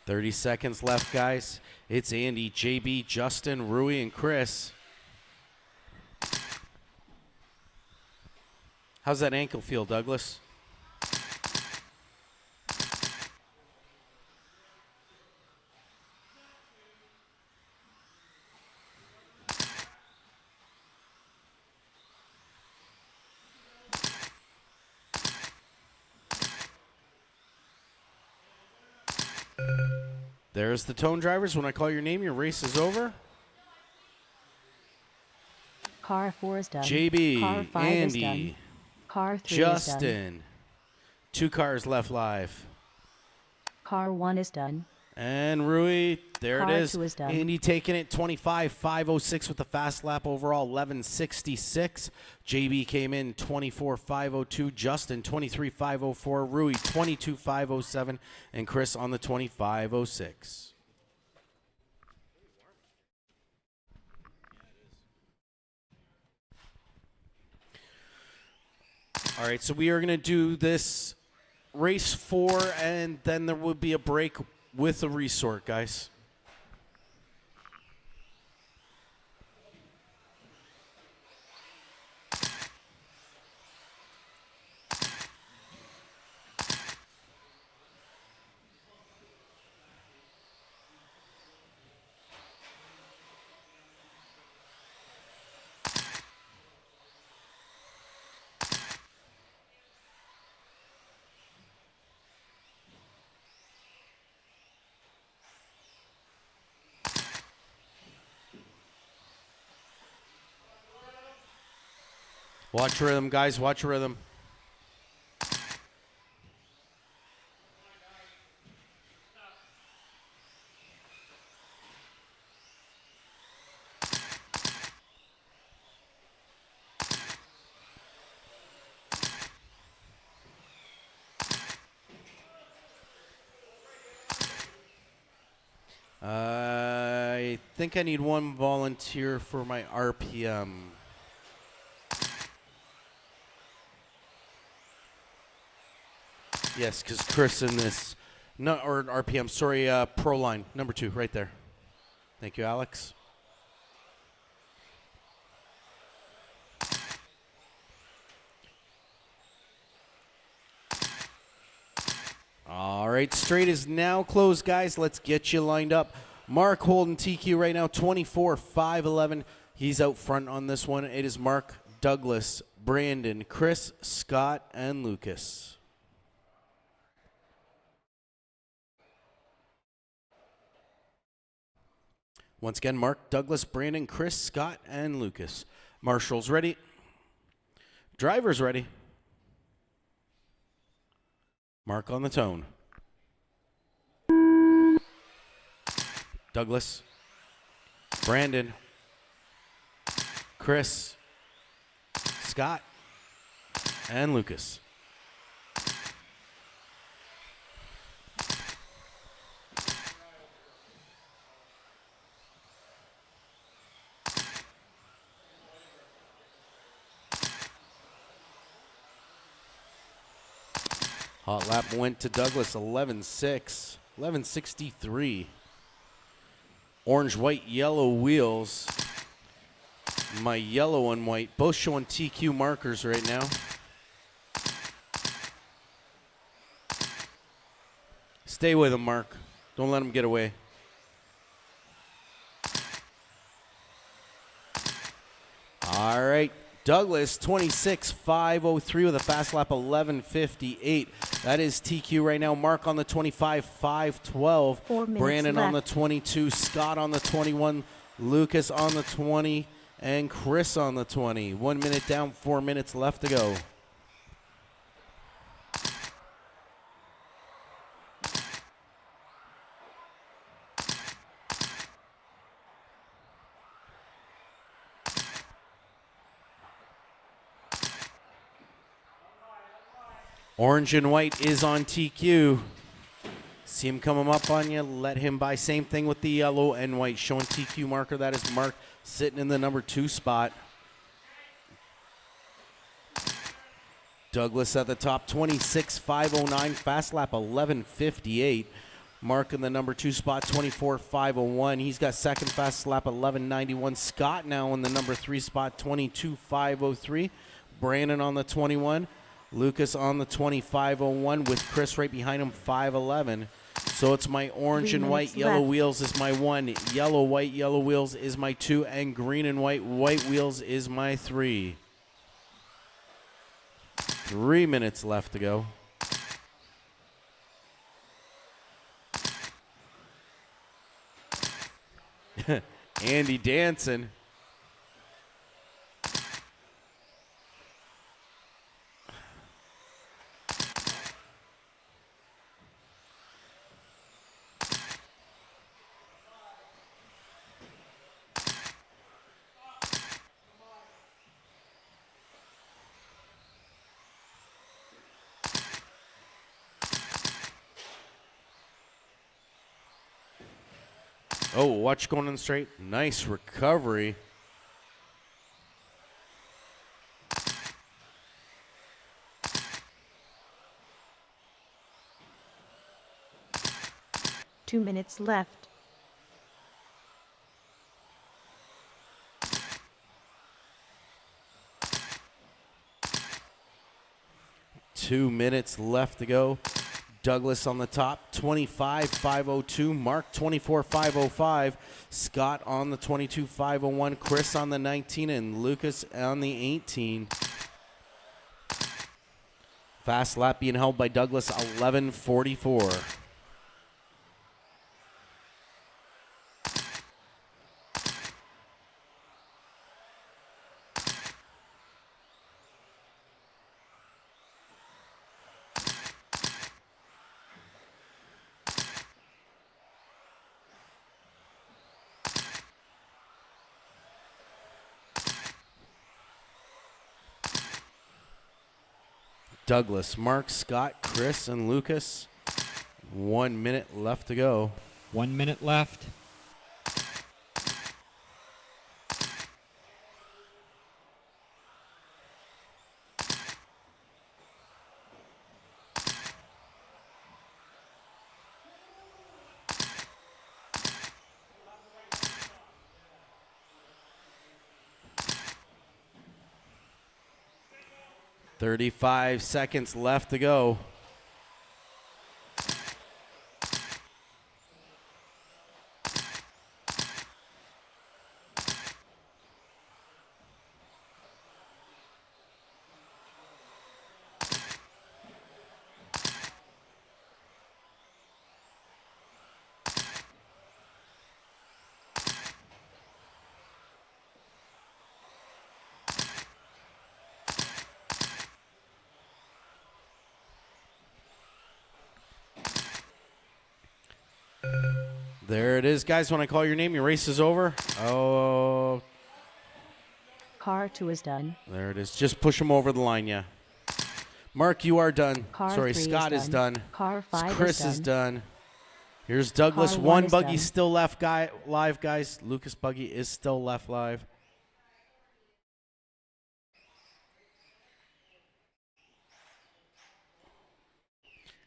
Thirty seconds left, guys. It's Andy, JB, Justin, Rui, and Chris. How's that ankle feel, Douglas? There's the tone drivers. When I call your name, your race is over. Car 4 is done. JB, Car 5 is done. Andy, Car 3 is done. Justin. 2 cars left live. Car 1 is done. And Rui, there Car it is. 2 is done. Andy taking it 25.506 with the fast lap overall, 11.66. JB came in 24.502. Justin 23.504. Rui 22.507. And Chris on the 25.06. All right, so we are going to do this race 4, and then there will be a break with a resort, guys. Watch rhythm, guys. Watch rhythm. I think I need one volunteer for my RPM. Yes, because Chris in this, no, or RPM, sorry, Pro Line, number 2, right there. Thank you, Alex. All right, straight is now closed, guys. Let's get you lined up. Mark holding TQ right now, 24.511. He's out front on this one. It is Mark, Douglas, Brandon, Chris, Scott, and Lucas. Once again, Mark, Douglas, Brandon, Chris, Scott, and Lucas. Marshall's ready. Driver's ready. Mark on the tone. Douglas, Brandon, Chris, Scott, and Lucas. Hot lap went to Douglas, 11.6, 11.63. Orange, white, yellow wheels. My yellow and white, both showing TQ markers right now. Stay with him, Mark. Don't let him get away. All right. Douglas, 26.503 with a fast lap, 11.58. That is TQ right now. Mark on the 25.512. 4 minutes Brandon left. on the 22. Scott on the 21. Lucas on the 20. And Chris on the 20. 1 minute down, 4 minutes left to go. Orange and white is on TQ. See him coming up on you, let him by. Same thing with the yellow and white. Showing TQ marker. That is Mark sitting in the number 2 spot. Douglas at the top, 26.509. Fast lap 11.58. Mark in the number 2 spot, 24.501. He's got second fast lap 11.91. Scott now in the number 3 spot, 22.503. Brandon on the 21. Lucas on the 25.01 with Chris right behind him, 5.11. So it's my orange 3 and white, minutes yellow left. wheels is my 1. Yellow, white, yellow wheels is my 2. And green and white, white wheels is my 3. 3 minutes left to go. Andy dancing. Oh, watch going in straight. Nice recovery. Two minutes left. Two minutes left to go. Douglas on the top, 25.502. Mark, 24.505. Scott on the 22.501. Chris on the 19. And Lucas on the 18. Fast lap being held by Douglas, 11.44. Douglas, Mark, Scott, Chris, and Lucas. 1 minute left to go. 1 minute left. $35 seconds left to go. There it is, guys. When I call your name, your race is over. Oh, Car 2 is done. there it is. Just push him over the line, yeah. Mark, you are done. Car Sorry, 3 Scott is done. Car 5 Chris is done. Here's Douglas. Car 1 One is buggy done. still left live, guys. Lucas buggy is still left live.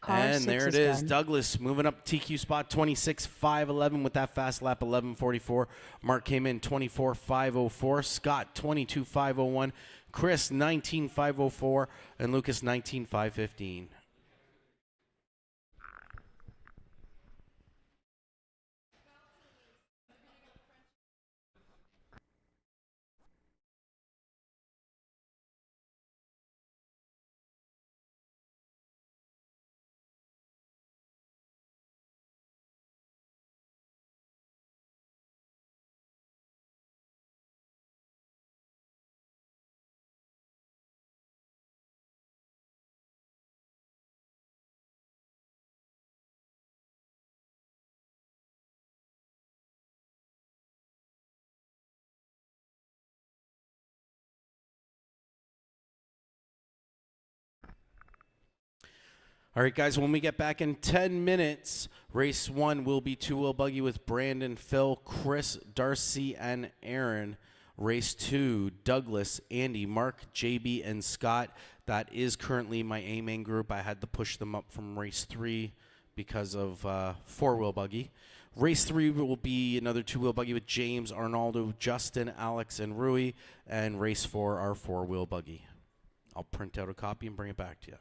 Car And 6 there it is is. done. Douglas moving up TQ spot 26.511 with that fast lap 11.44. Mark came in 24.504. Scott 22.501. Chris 19.504. And Lucas 19.515. All right, guys, when we get back in 10 minutes, race 1 will be two-wheel buggy with Brandon, Phil, Chris, Darcy, and Aaron. Race 2, Douglas, Andy, Mark, JB, and Scott. That is currently my A-main group. I had to push them up from race 3 because of four-wheel buggy. Race 3 will be another two-wheel buggy with James, Arnaldo, Justin, Alex, and Rui. And race 4, our four-wheel buggy. I'll print out a copy and bring it back to you.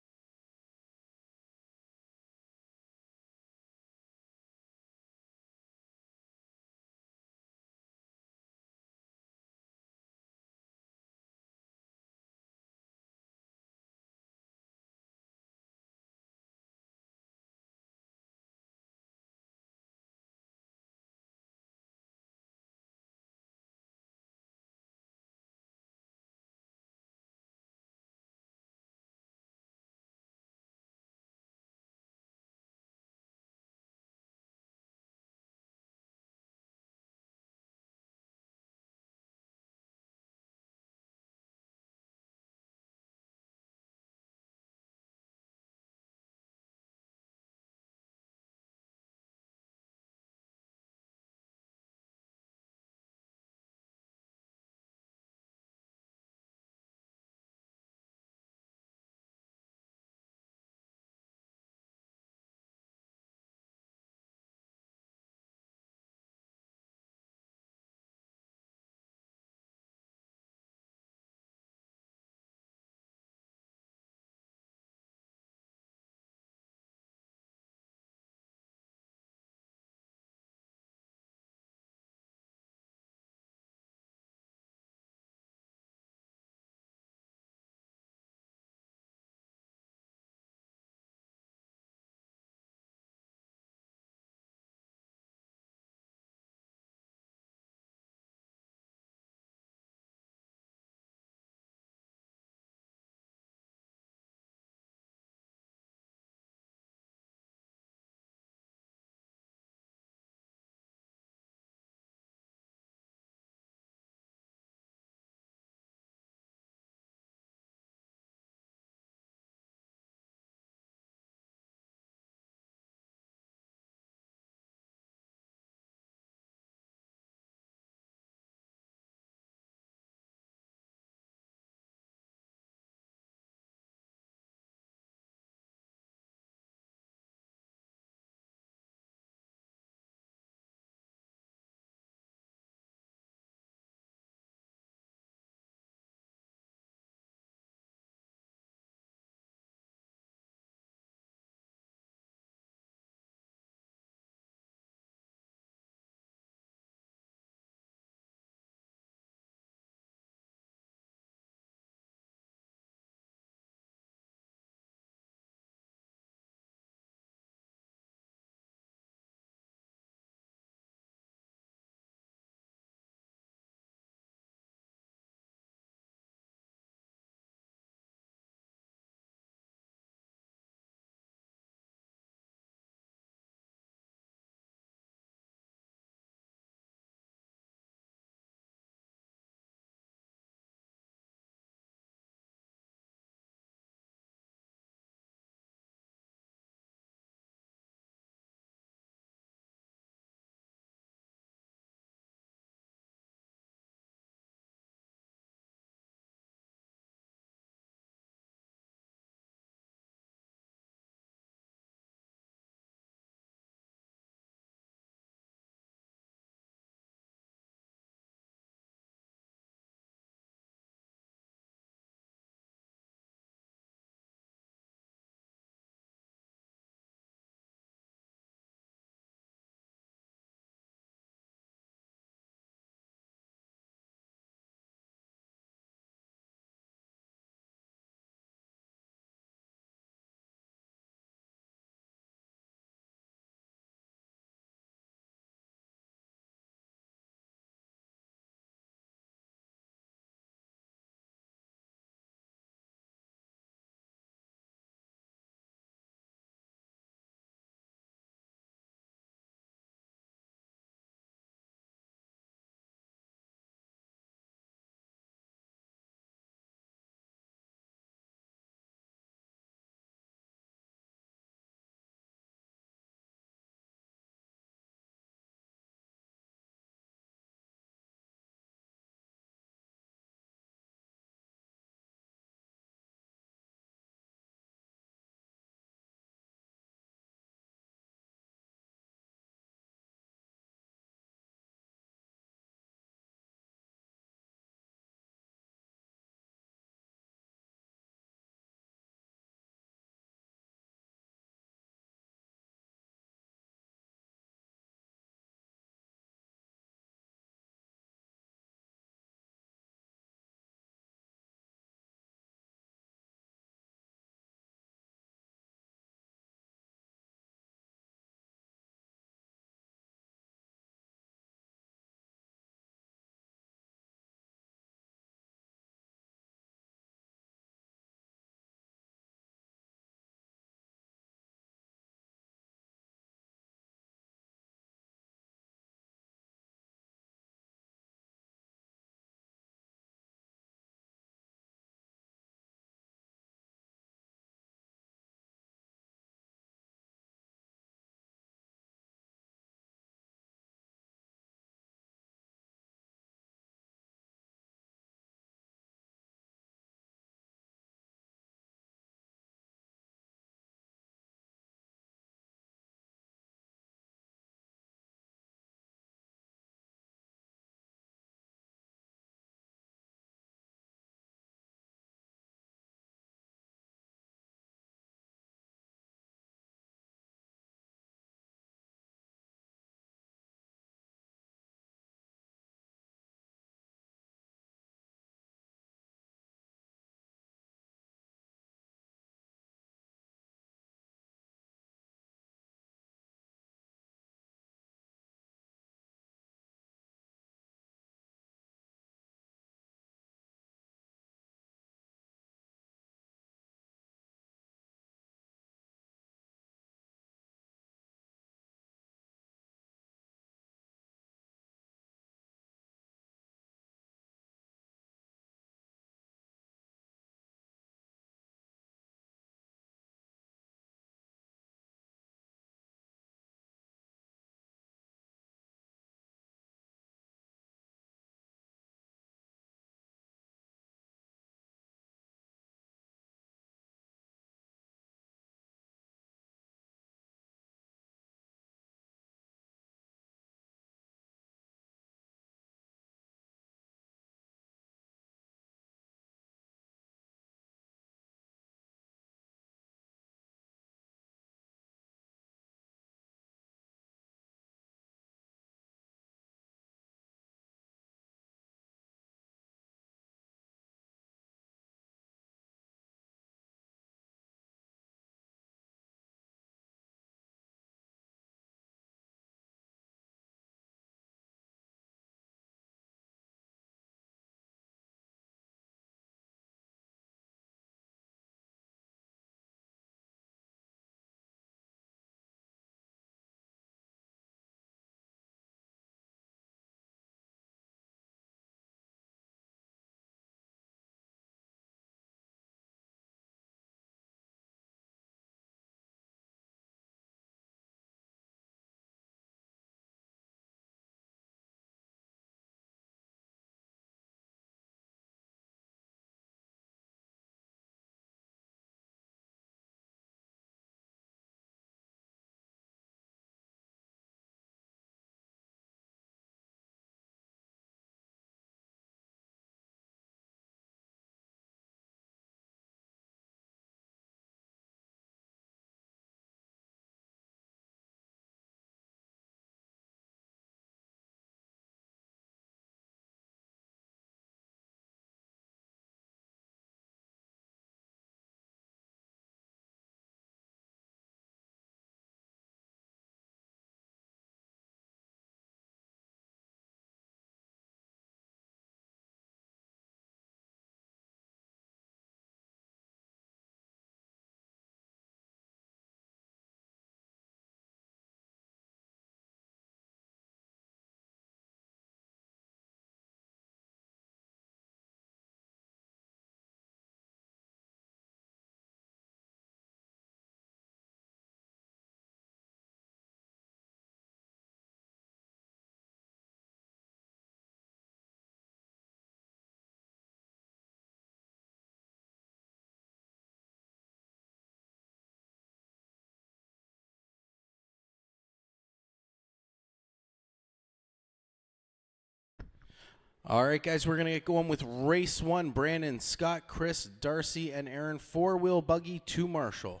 All right, guys, we're going to get going with race 1. Brandon, Scott, Chris, Darcy, and Aaron. 4-wheel buggy to Marshall.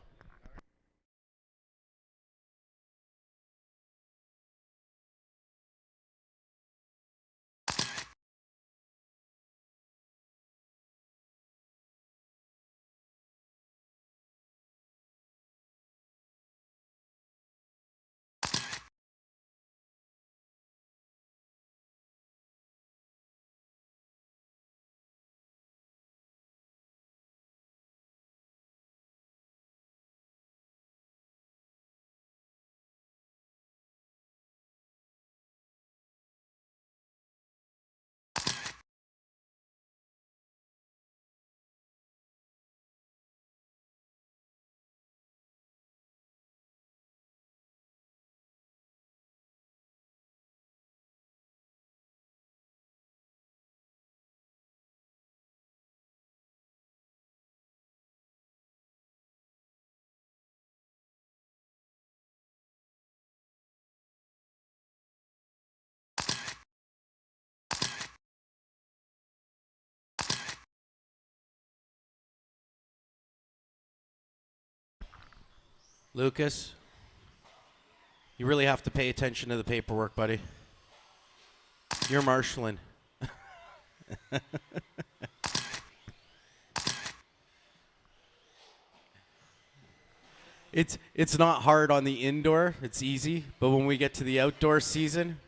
Lucas, you really have to pay attention to the paperwork, buddy. You're marshalling. It's not hard on the indoor. It's easy. But when we get to the outdoor season,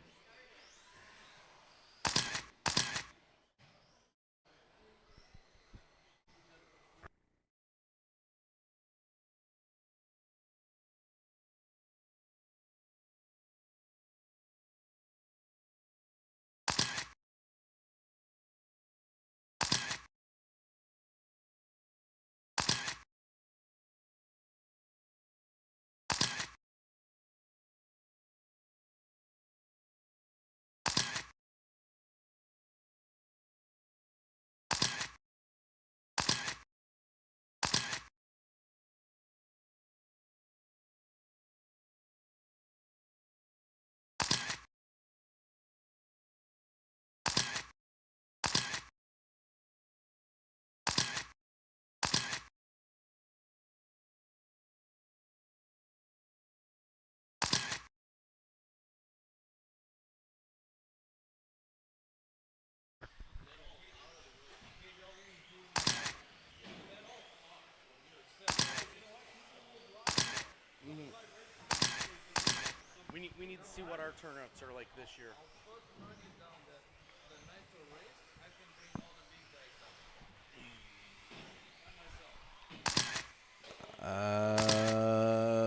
we need to see what our turnouts are like this year.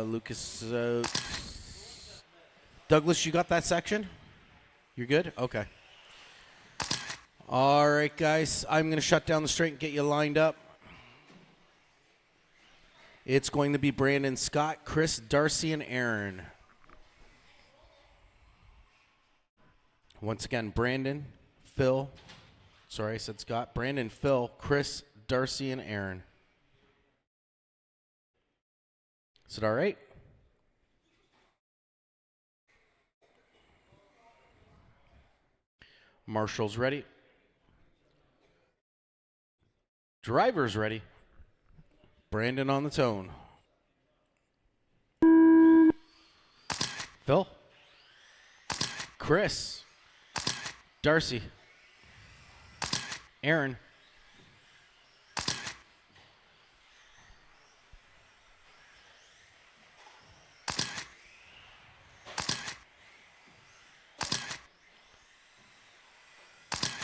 Lucas, Douglas, you got that section? You're good? Okay. All right, guys. I'm going to shut down the straight and get you lined up. It's going to be Brandon, Scott, Chris, Darcy, and Aaron. Once again, Brandon, Phil. Sorry, I said Scott. Brandon, Phil, Chris, Darcy, and Aaron. Is it all right? Marshall's ready. Driver's ready. Brandon on the tone. Phil. Chris. Darcy. Aaron.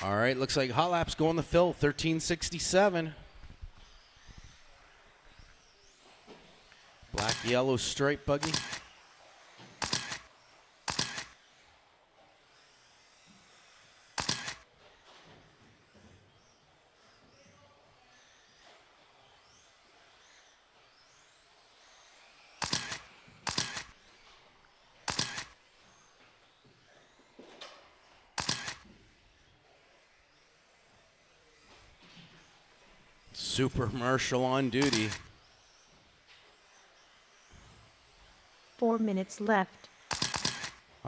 All right, looks like Hot Lap's going to Phil, 1367. Black, yellow stripe buggy. Super Marshal on duty. 4 minutes left.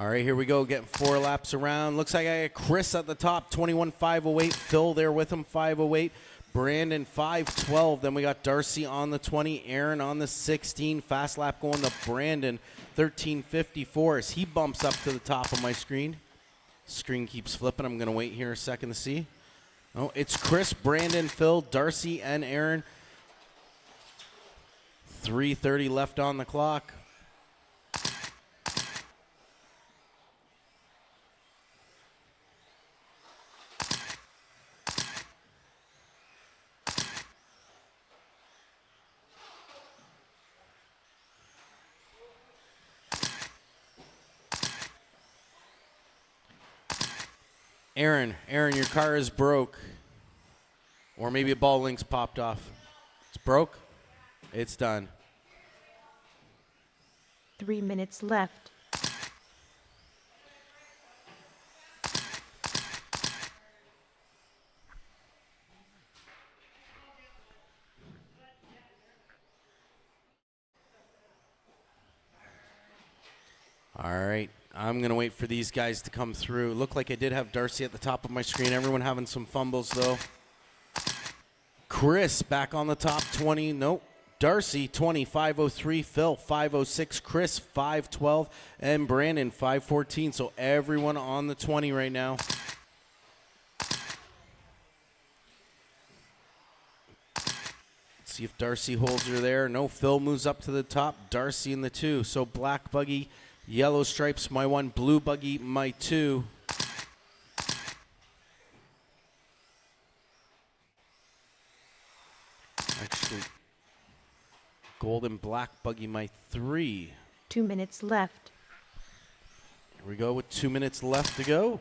All right, here we go, getting 4 laps around. Looks like I got Chris at the top, 21.508. Phil there with him, 508. Brandon, 512. Then we got Darcy on the 20. Aaron on the 16. Fast lap going to Brandon, 13.54 as he bumps up to the top of my screen. Screen keeps flipping. I'm going to wait here a second to see. Oh, it's Chris, Brandon, Phil, Darcy, and Aaron. 3:30 left on the clock. Aaron, your car is broke. Or maybe a ball link's popped off. It's broke. It's done. 3 minutes left. All right. I'm going to wait for these guys to come through. Looked like I did have Darcy at the top of my screen. Everyone having some fumbles, though. Chris back on the top, 20. Nope. Darcy, 20, 503. Phil, 506. Chris, 512. And Brandon, 514. So everyone on the 20 right now. Let's see if Darcy holds her there. No, Phil moves up to the top. Darcy in the 2. So black buggy, yellow stripes, my 1. Blue buggy, my 2. Actually, gold and black buggy, my 3. 2 minutes left. Here we go with 2 minutes left to go.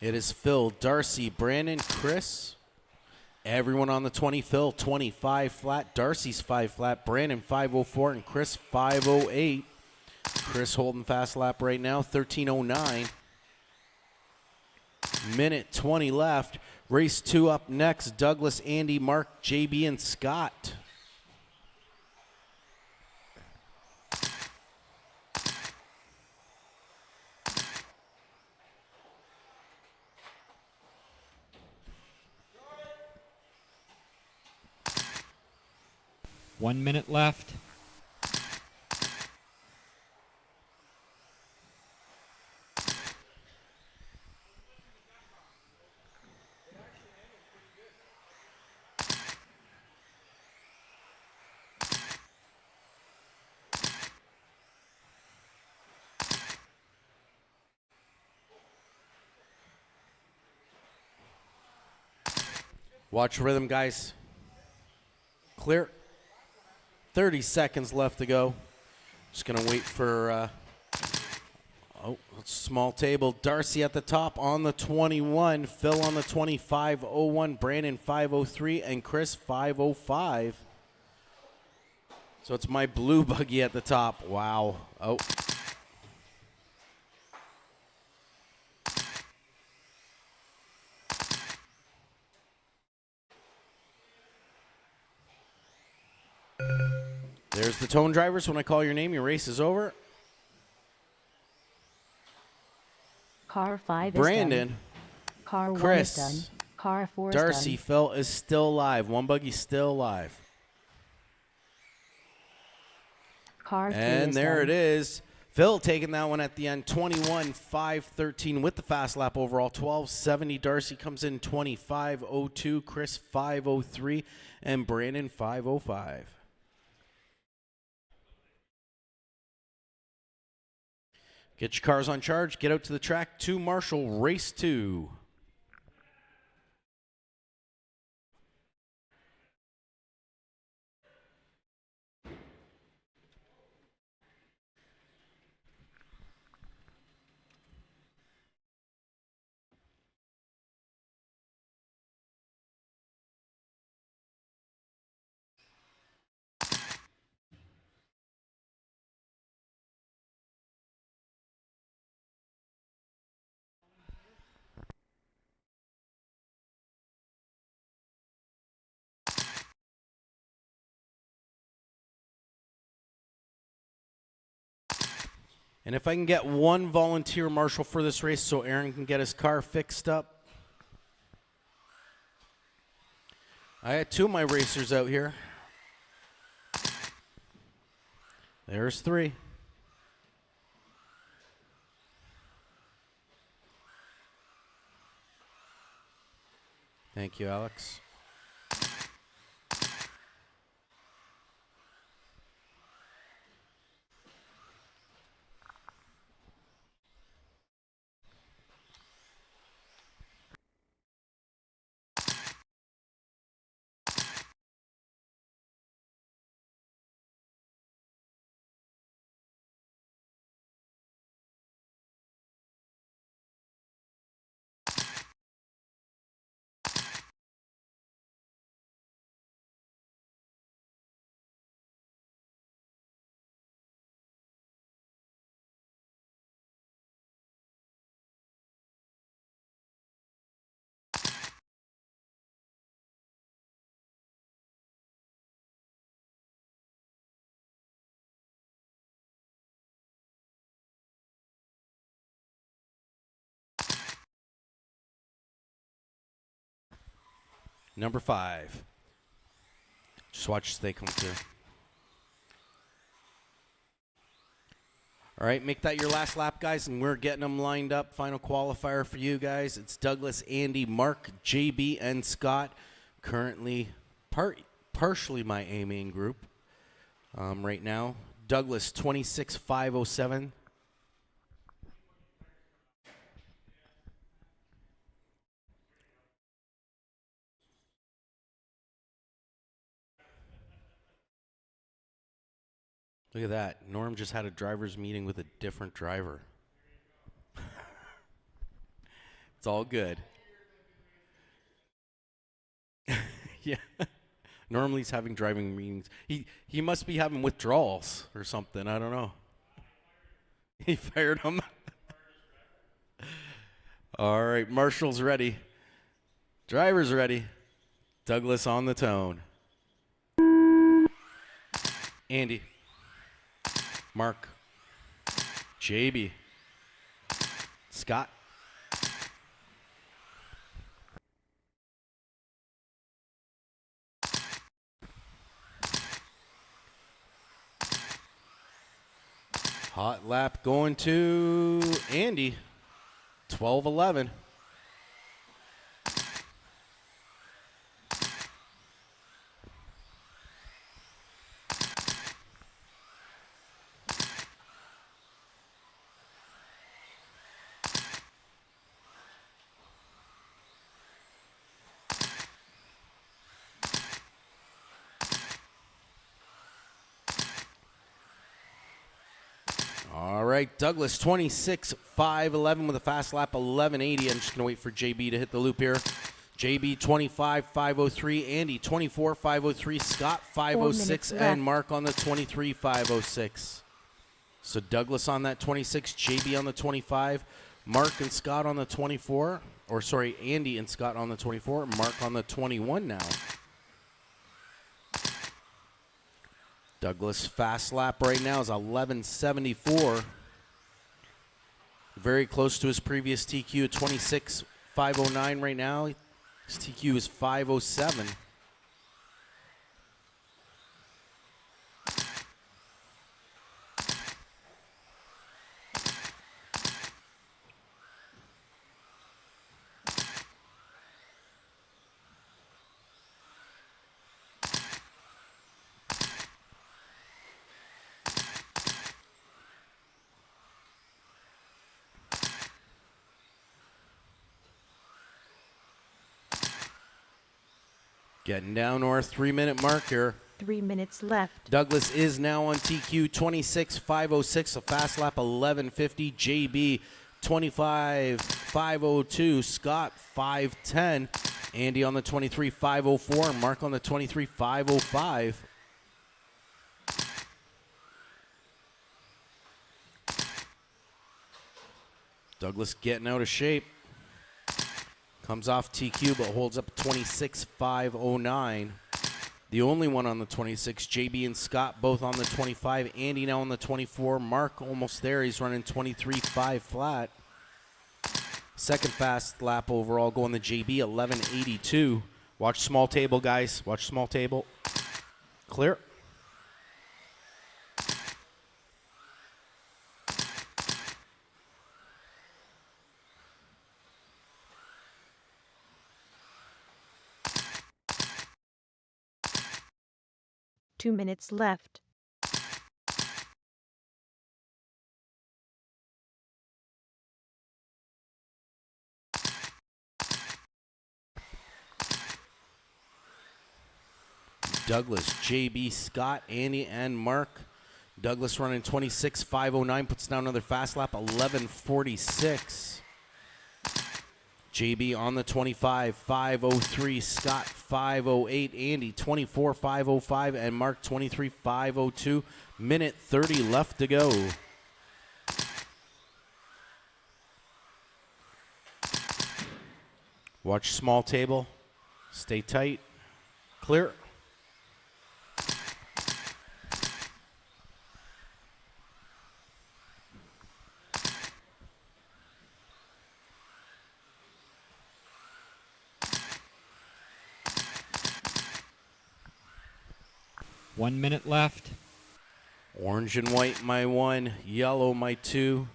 It is Phil, Darcy, Brandon, Chris. Everyone on the 20. Phil, 25 flat. Darcy's 5 flat. Brandon, 504. And Chris, 508. Chris holding fast lap right now, 1309. Minute 20 left. Race 2 up next. Douglas, Andy, Mark, JB, and Scott. One minute left. Watch rhythm, guys. Clear. 30 seconds left to go. Just going to wait for, small table. Darcy at the top on the 21. Phil on the 25.01. Brandon 503. And Chris 505. So it's my blue buggy at the top. Wow. Oh. There's the tone drivers. When I call your name, your race is over. Car 5 Brandon, is done. Car 1 Chris, is done. Car 4 Darcy, is done. Phil is still alive. One buggy still alive. Car 3 And is there done. it is. Phil taking that one at the end, 21.513 with the fast lap overall, 12.70. Darcy comes in 25.02. Chris 5.03. And Brandon 5.05. Get your cars on charge. Get out to the track to Marshall. Race 2. And if I can get one volunteer marshal for this race so Aaron can get his car fixed up. I got 2 of my racers out here. There's 3. Thank you, Alex. Number 5. Just watch as they come through. All right, make that your last lap, guys, and we're getting them lined up. Final qualifier for you guys. It's Douglas, Andy, Mark, JB, and Scott. Currently partially my A-main group right now. Douglas, 26,507. Look at that. Norm just had a driver's meeting with a different driver. It's all good. Yeah. Normally he's having driving meetings. He must be having withdrawals or something. I don't know. He fired him. All right. Marshall's ready. Driver's ready. Douglas on the tone. Andy. Mark. JB. Scott. Hot lap going to Andy. 12:11. All right, Douglas, 26,511 with a fast lap, 1180. I'm just going to wait for JB to hit the loop here. JB, 25,503. Andy, 24,503. Scott, 506. And Mark on the 23,506. So Douglas on that 26, JB on the 25, Mark and Scott on the 24. Or, sorry, Andy and Scott on the 24. Mark on the 21 now. Douglas' fast lap right now is 11:74. Very close to his previous TQ at 26,509 right now. His TQ is 507. Getting down to our 3-minute mark here. 3 minutes left. Douglas is now on TQ 26,506, a fast lap 11:50. JB 25,502. Scott 5:10. Andy on the 23,504. Mark on the 23,505. Douglas getting out of shape. Comes off TQ but holds up 26,509. The only one on the 26, JB and Scott both on the 25. Andy now on the 24. Mark almost there. He's running 23.5 flat. Second fast lap overall going to JB, 11.82. Watch small table, guys. Watch small table. Clear. Two minutes left. Douglas, JB, Scott, Andy, and Mark. Douglas running 26.509, puts down another fast lap, 11.46. JB on the 25, 5.03. Scott, 5.08. Andy, 24.505. And Mark, 23.502. Minute 30 left to go. Watch small table. Stay tight. Clear. One minute left. Orange and white, my 1. Yellow, my 2.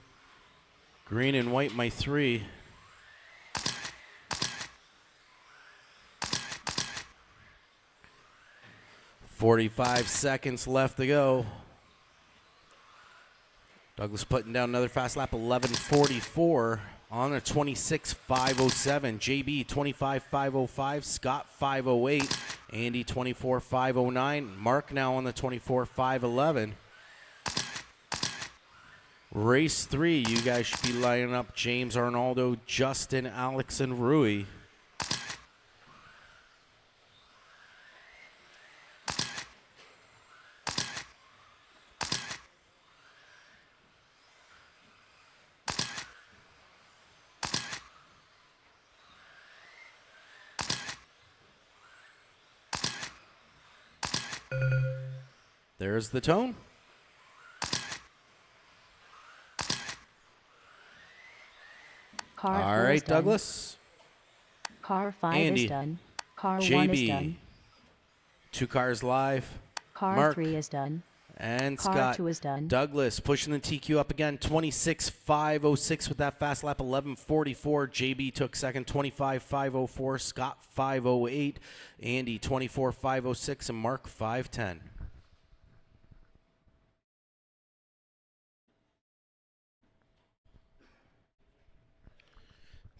Green and white, my 3. "45 seconds left to go." Douglas putting down another fast lap, 11.44 on a 26.507. JB 25.505. Scott 5.08. Andy 24.509. Mark now on the 24.511. Race 3, you guys should be lining up James Arnaldo, Justin, Alex, and Rui. There's the tone. Car All 4 is right, done. Douglas. Car 5 Andy. is done. Car 1 is JB. done. 2 cars live. Car Mark. 3 is done. And Car Scott. 2 is done. Douglas pushing the TQ up again. 26.506 with that fast lap. 11.44. JB took second. 25.504. Scott 5.08. Andy 24.506. And Mark 5.10.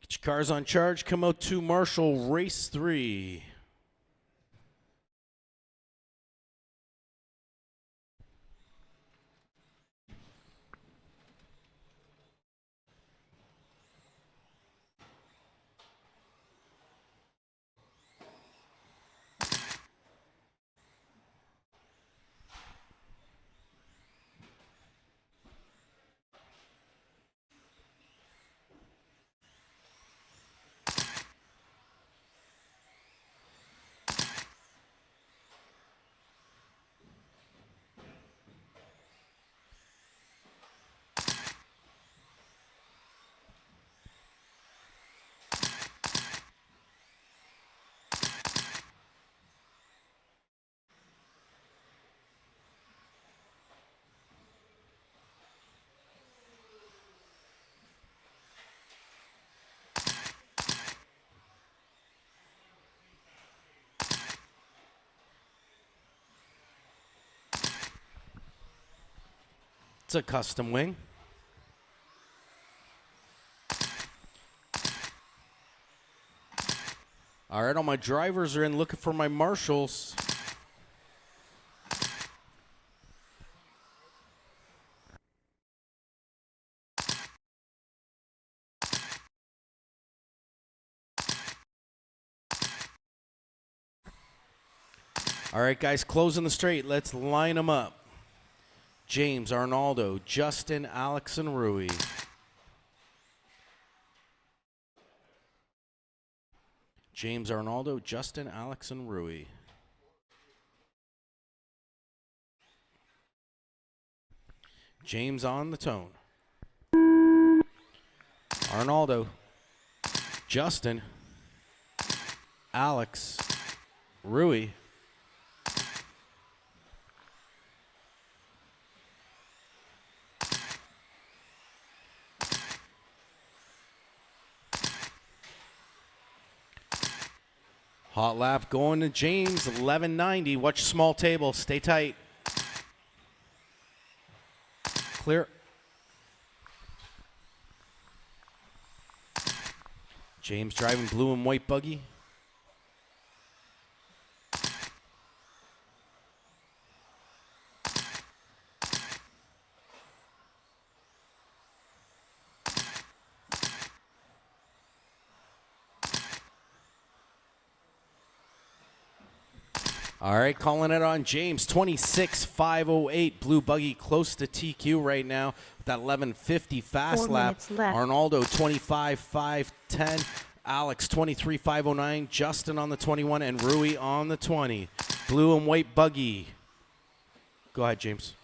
Get your cars on charge. Come out to Marshall Race 3. It's a custom wing. All right, all my drivers are in looking for my marshals. All right, guys, closing the straight. Let's line them up. James, Arnaldo, Justin, Alex, and Rui. James, Arnaldo, Justin, Alex, and Rui. James on the tone. Arnaldo. Justin. Alex. Rui. Hot lap going to James, 1190. Watch small table, stay tight. Clear. James driving blue and white buggy. All right, calling it on James, 26,508. Blue buggy close to TQ right now with that 1150 fast 4 lap. minutes left. Arnaldo, 25,510. Alex, 23,509. Justin on the 21 and Rui on the 20. Blue and white buggy. Go ahead, James.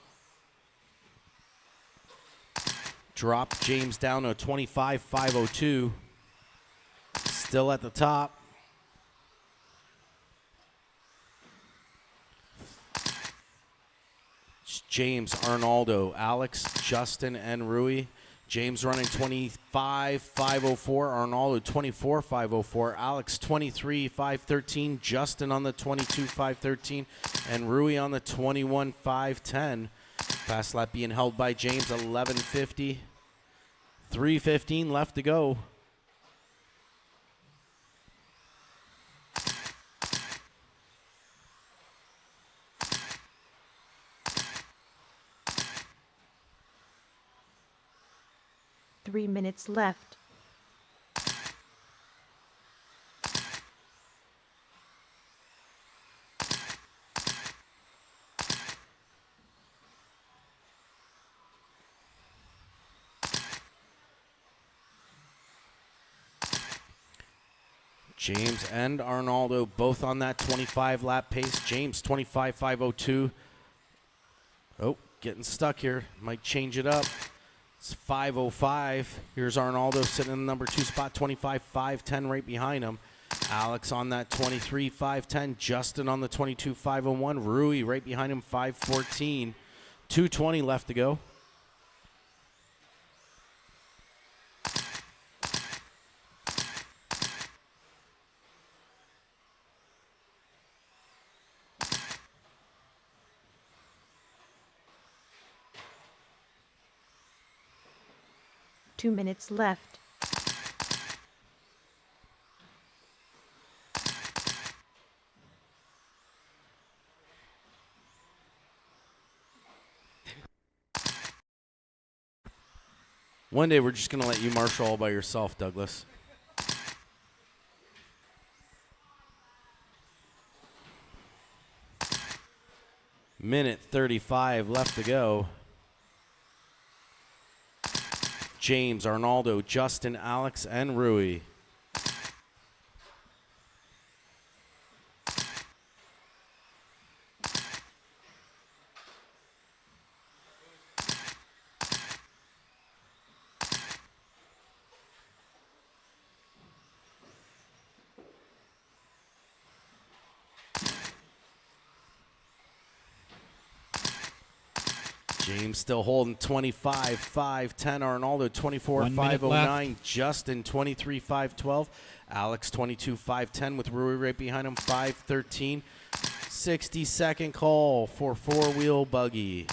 Drop James down to 25,502. Still at the top. James, Arnaldo, Alex, Justin, and Rui. James running 25,504. Arnaldo 24,504. Alex 23,513. Justin on the 22,513. And Rui on the 21,510. Fast lap being held by James, 1150. 3:15 left to go. Three minutes left. James and Arnaldo both on that 25 lap pace. James 25,502. Oh, getting stuck here. Might change it up. It's 505. Here's Arnaldo sitting in the number 2 spot, 25,510 right behind him. Alex on that 23,510. Justin on the 22,501. Rui right behind him, 514. 220 left to go. Two minutes left. One day we're just going to let you marshal all by yourself, Douglas. Minute 35 left to go. James, Arnaldo, Justin, Alex, and Rui. James still holding 25,510. Arnaldo 24,509. Justin 23,512. Alex 22,510 with Rui right behind him, 513. 60-second call for four-wheel buggy.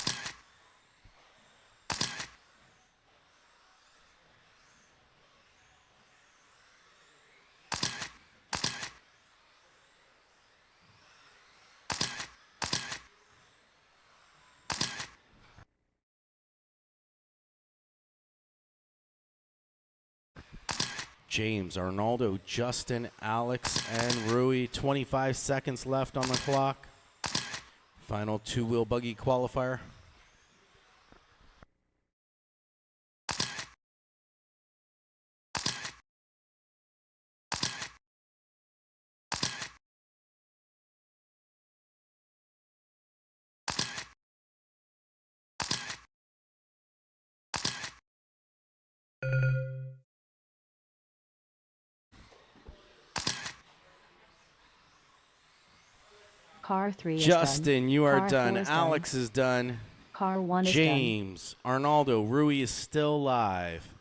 James, Arnaldo, Justin, Alex, and Rui. 25 seconds left on the clock. Final two-wheel buggy qualifier. Car 3 is done. Justin, you are Car done. 4 is Alex done. is done. Car 1 is done. James, Arnaldo, Rui is still live.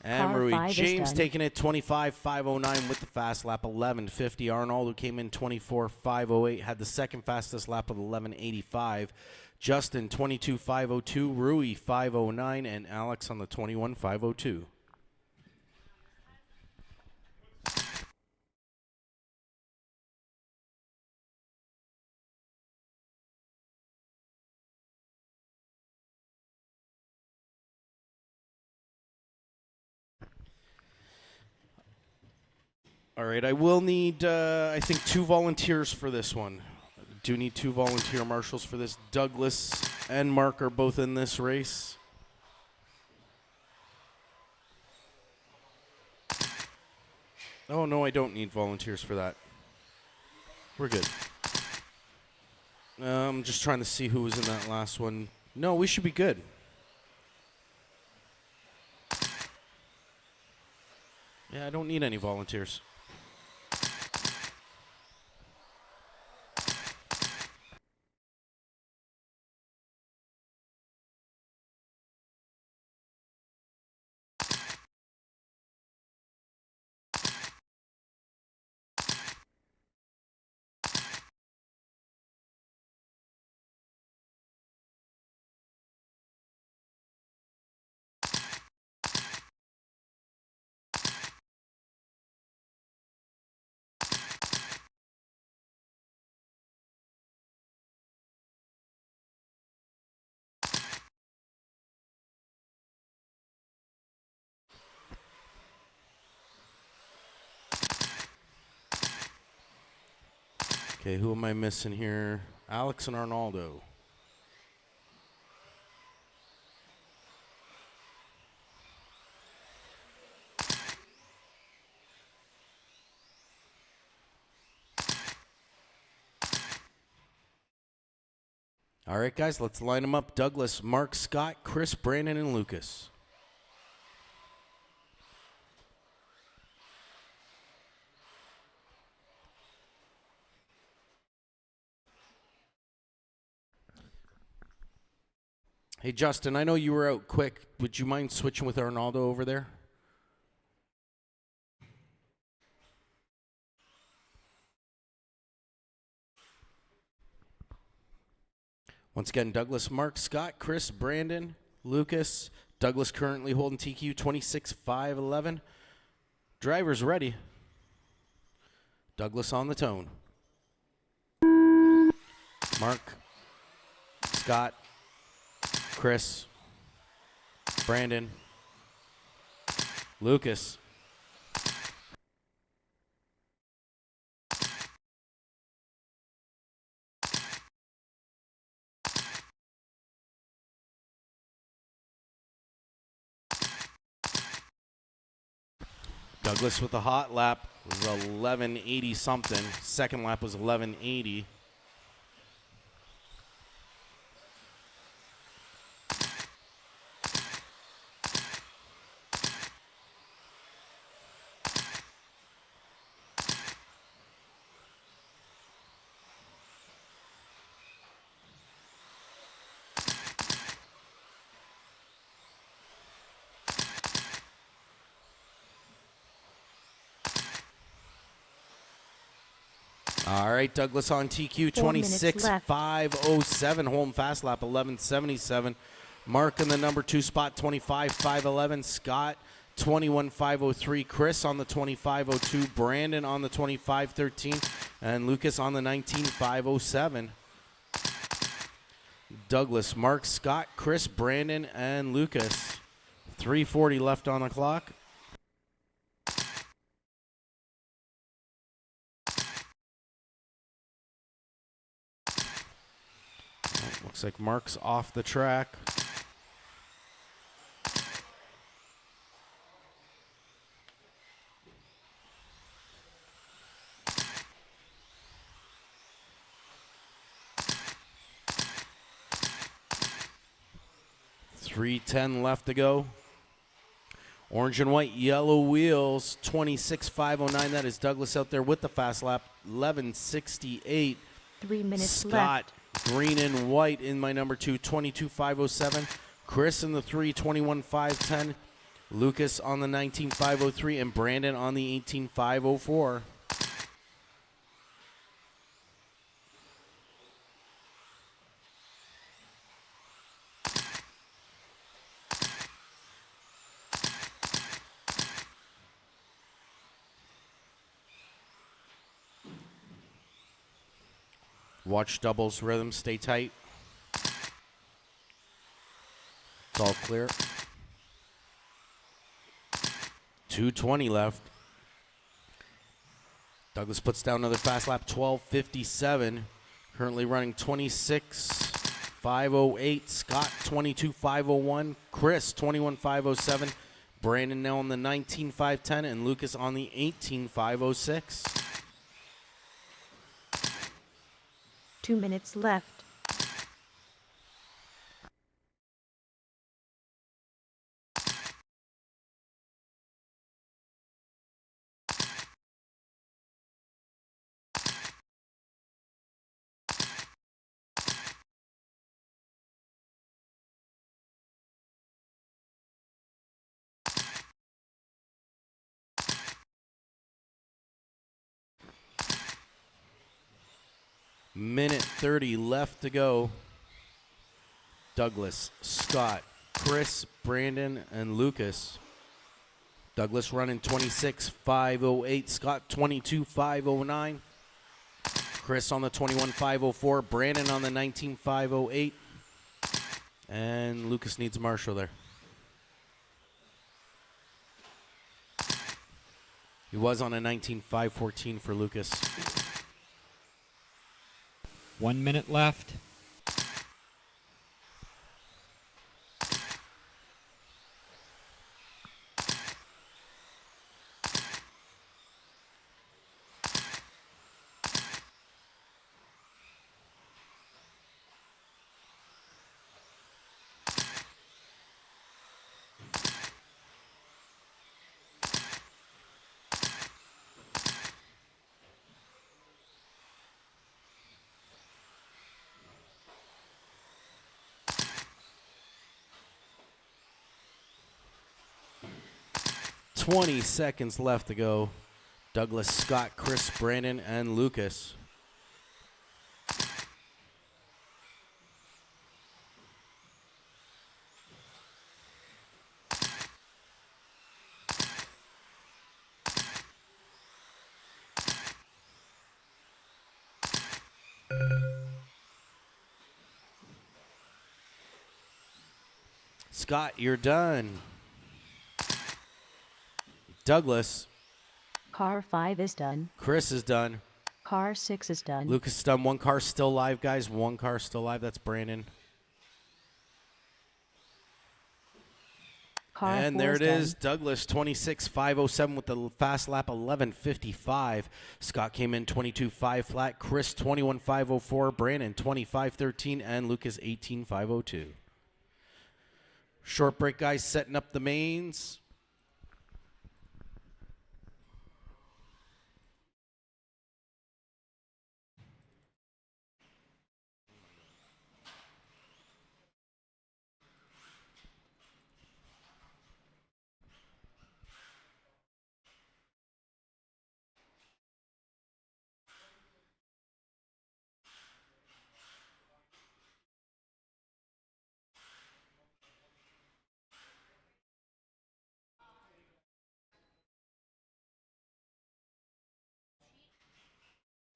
And Car Rui, 5 is James done. taking it 25.509 with the fast lap, 11.50. Arnaldo came in 24.508, had the second fastest lap of 11.85. Justin 22.502, Rui 509, and Alex on the 21.502. All right, I will need, I think, 2 volunteers for this one. Do need 2 volunteer marshals for this. Douglas and Mark are both in this race. Oh, no, I don't need volunteers for that. We're good. I'm just trying to see who was in that last one. No, we should be good. Yeah, I don't need any volunteers. Okay, who am I missing here? Alex and Arnaldo. All right, guys, let's line them up. Douglas, Mark, Scott, Chris, Brandon, and Lucas. Hey, Justin, I know you were out quick. Would you mind switching with Arnaldo over there? Once again, Douglas, Mark, Scott, Chris, Brandon, Lucas. Douglas currently holding TQ 26.511. Drivers ready. Douglas on the tone. Mark, Scott, Chris, Brandon, Lucas. Douglas with a hot lap was 1180 something. Second lap was 1180. All right, Douglas on TQ 26.507. Home fast lap 1177. Mark in the number 2 spot 25.511. Scott 21.503. Chris on the 25.02. Brandon on the 25.13. And Lucas on the 19.507. Douglas, Mark, Scott, Chris, Brandon, and Lucas. 3:40 left on the clock. Looks like Mark's off the track. .310 left to go. Orange and white, yellow wheels, 26,509. That is Douglas out there with the fast lap, 11:68. 3 minutes Scott, left. green and white in my number 2, 22,507. Chris in the 3, 21,510. Lucas on the 19,503. And Brandon on the 18,504. Watch doubles rhythm, stay tight. It's all clear. 2:20 left. Douglas puts down another fast lap, 12:57. Currently running 26,508. Scott, 22,501. Chris, 21,507. Brandon now on the 19,510. And Lucas on the 18,506. 2 minutes left. Minute 30 left to go. Douglas, Scott, Chris, Brandon, and Lucas. Douglas running 26,508. Scott 22,509. Chris on the 21,504. Brandon on the 19,508. And Lucas needs a marshal there. He was on a 19,514 for Lucas. 1 minute left. $20 seconds left to go. Douglas, Scott, Chris, Brandon, and Lucas. Scott, you're done. Douglas, Car 5 is done. Chris is done. Car 6 is done. Lucas is done. One car still live, guys. One car still live. That's Brandon. Car And 4 there it done. is. Douglas, 26,507 with the fast lap, 11:55. Scott came in 22.5 flat. Chris, 21.504. Brandon, 25.13. And Lucas, 18.502. Short break, guys. Setting up the mains.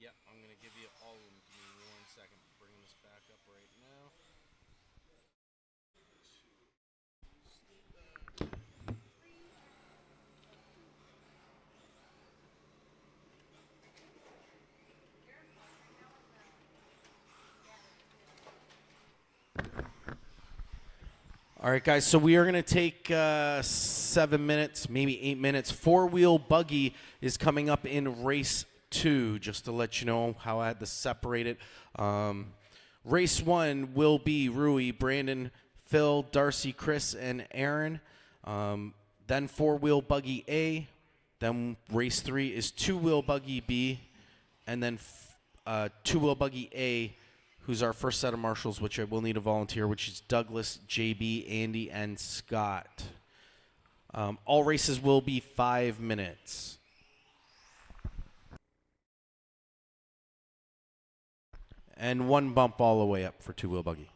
Yep, I'm going to give you all of them. Give me 1 second. Bringing this back up right now. All right, guys, so we are going to take 7 minutes, maybe 8 minutes. Four-wheel buggy is coming up in race 2, just to let you know how I had to separate it. Race 1 will be Rui, Brandon, Phil, Darcy, Chris, and Aaron. then four-wheel buggy A. Then race 3 is two-wheel buggy B, and then two-wheel buggy A, who's our first set of marshals, which I will need a volunteer, which is Douglas, JB, Andy, and Scott. All races will be 5 minutes. And one bump all the way up for two-wheel buggy.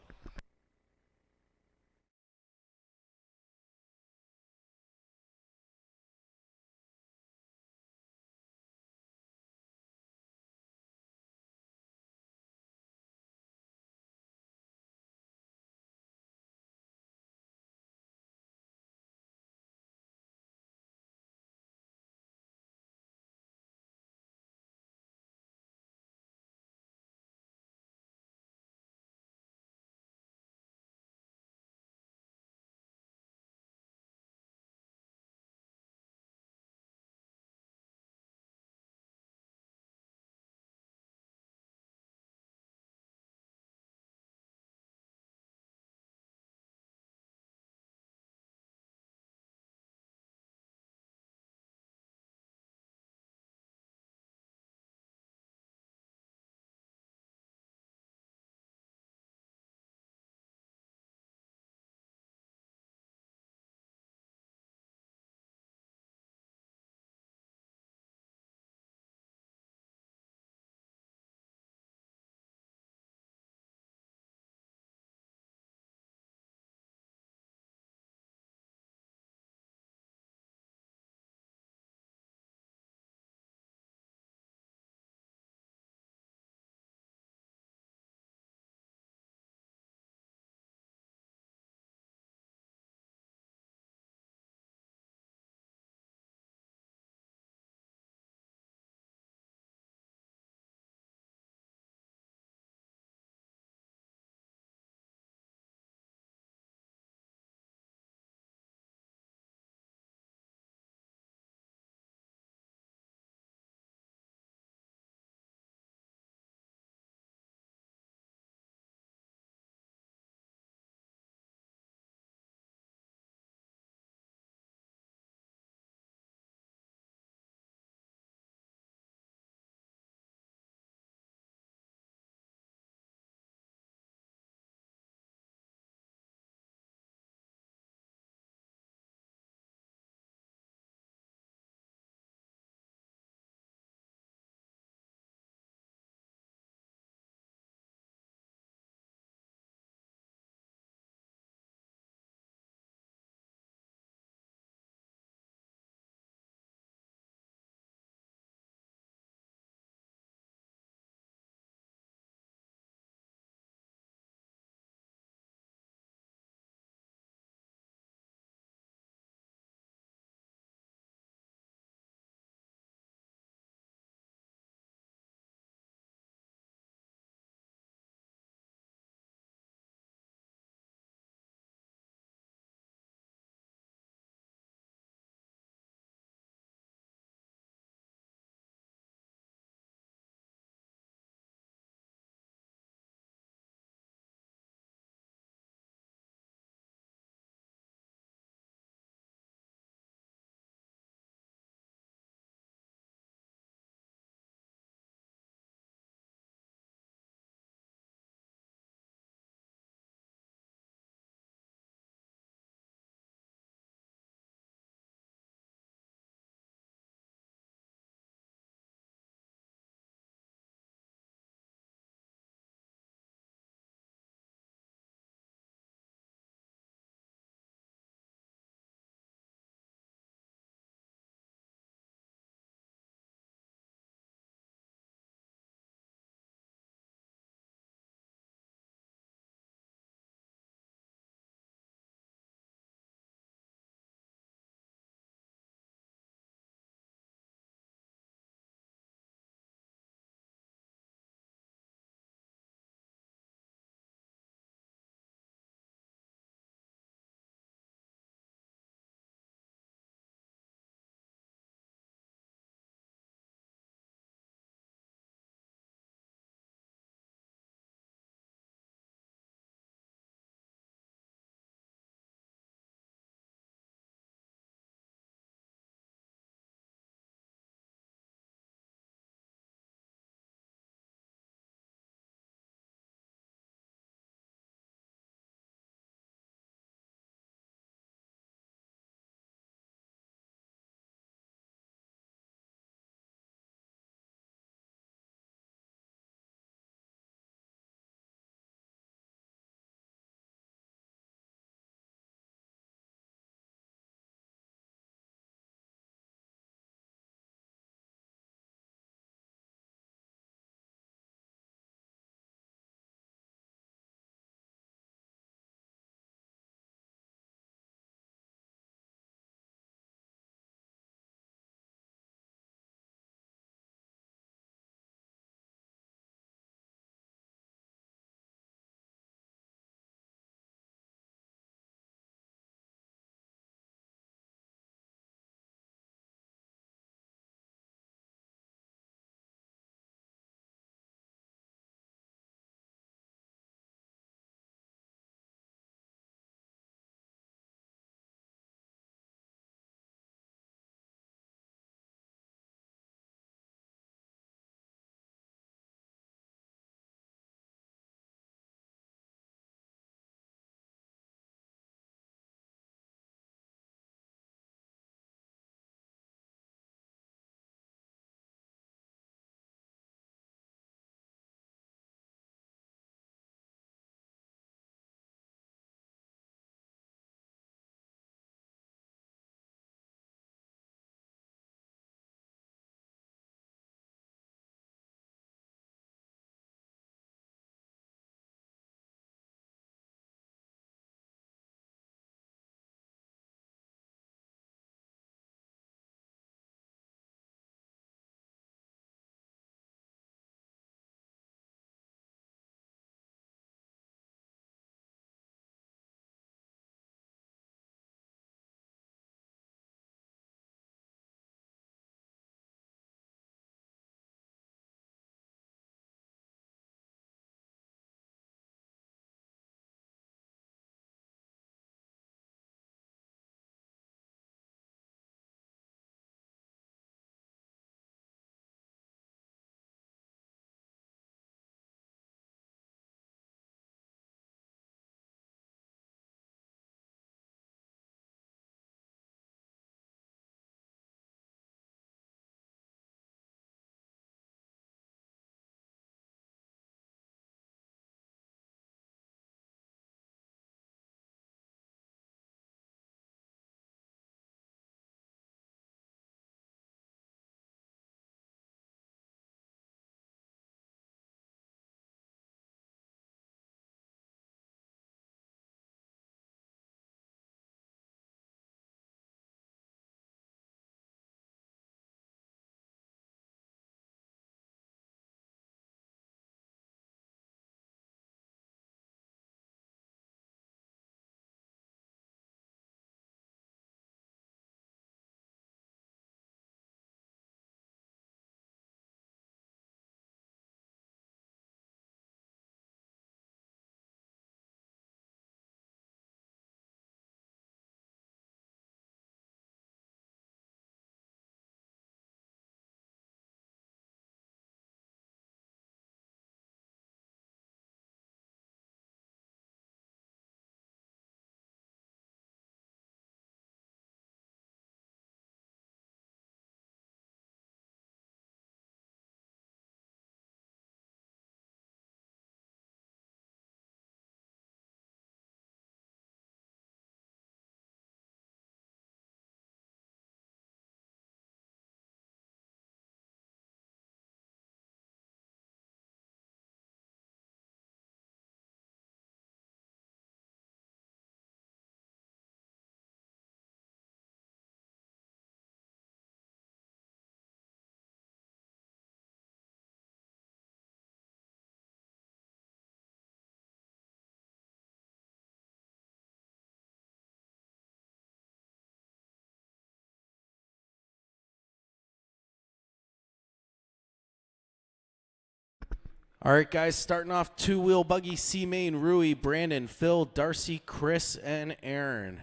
All right, guys, starting off two-wheel buggy, C main, Rui, Brandon, Phil, Darcy, Chris, and Aaron.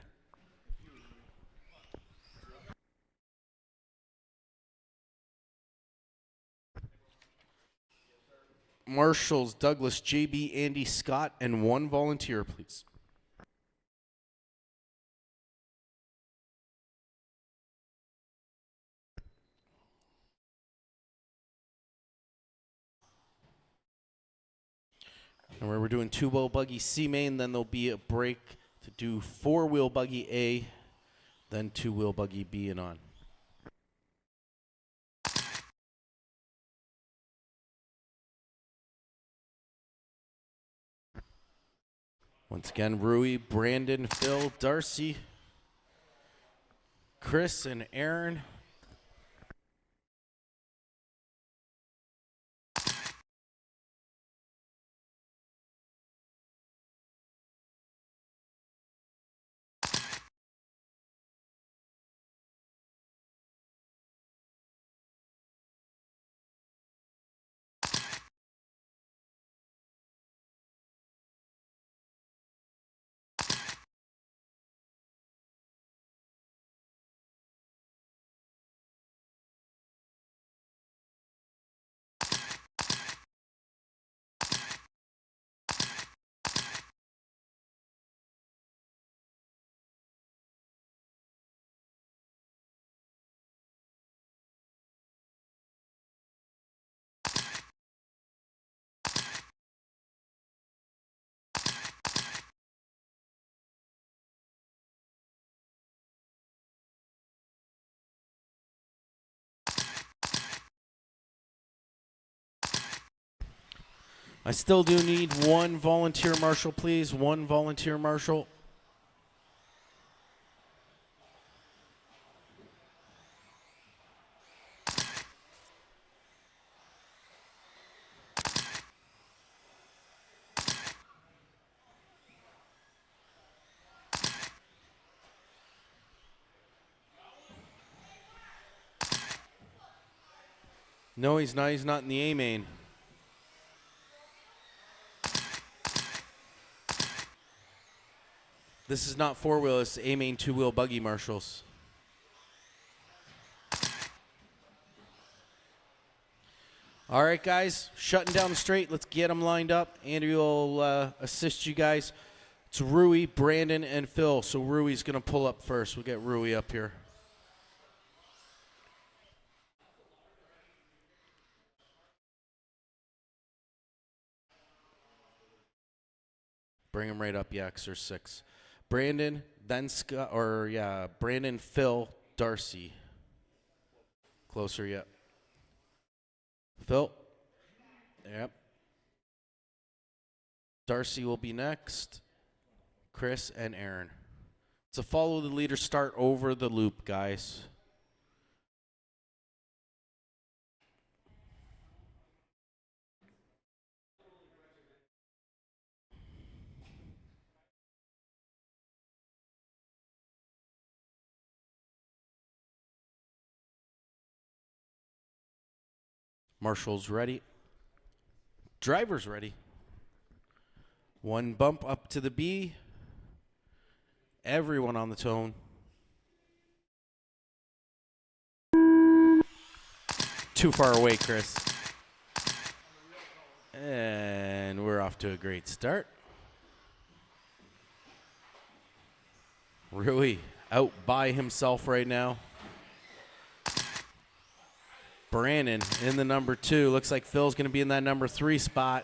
Marshals, Douglas, JB, Andy, Scott, and one volunteer, please. And we're doing two-wheel buggy C main, then there'll be a break to do four-wheel buggy A, then two-wheel buggy B and on. Once again, Rui, Brandon, Phil, Darcy, Chris, and Aaron. I still do need one volunteer marshal, please. One volunteer marshal. No, he's not. He's not in the A main. This is not four-wheel. It's A main two-wheel buggy marshals. All right, guys. Shutting down the straight. Let's get them lined up. Andrew will assist you guys. It's Rui, Brandon, and Phil. So Rui's going to pull up first. We'll get Rui up here. Bring him right up, yeah, 'cause there's 6. Brandon, then Scott, Brandon, Phil, Darcy. Closer yet. Phil. Yep. Darcy will be next. Chris and Aaron. It's a follow the leader start over the loop, guys. Marshall's ready. Driver's ready. One bump up to the B. Everyone on the tone. Too far away, Chris. And we're off to a great start. Rui out by himself right now. Brandon in the number 2. Looks like Phil's going to be in that number 3 spot.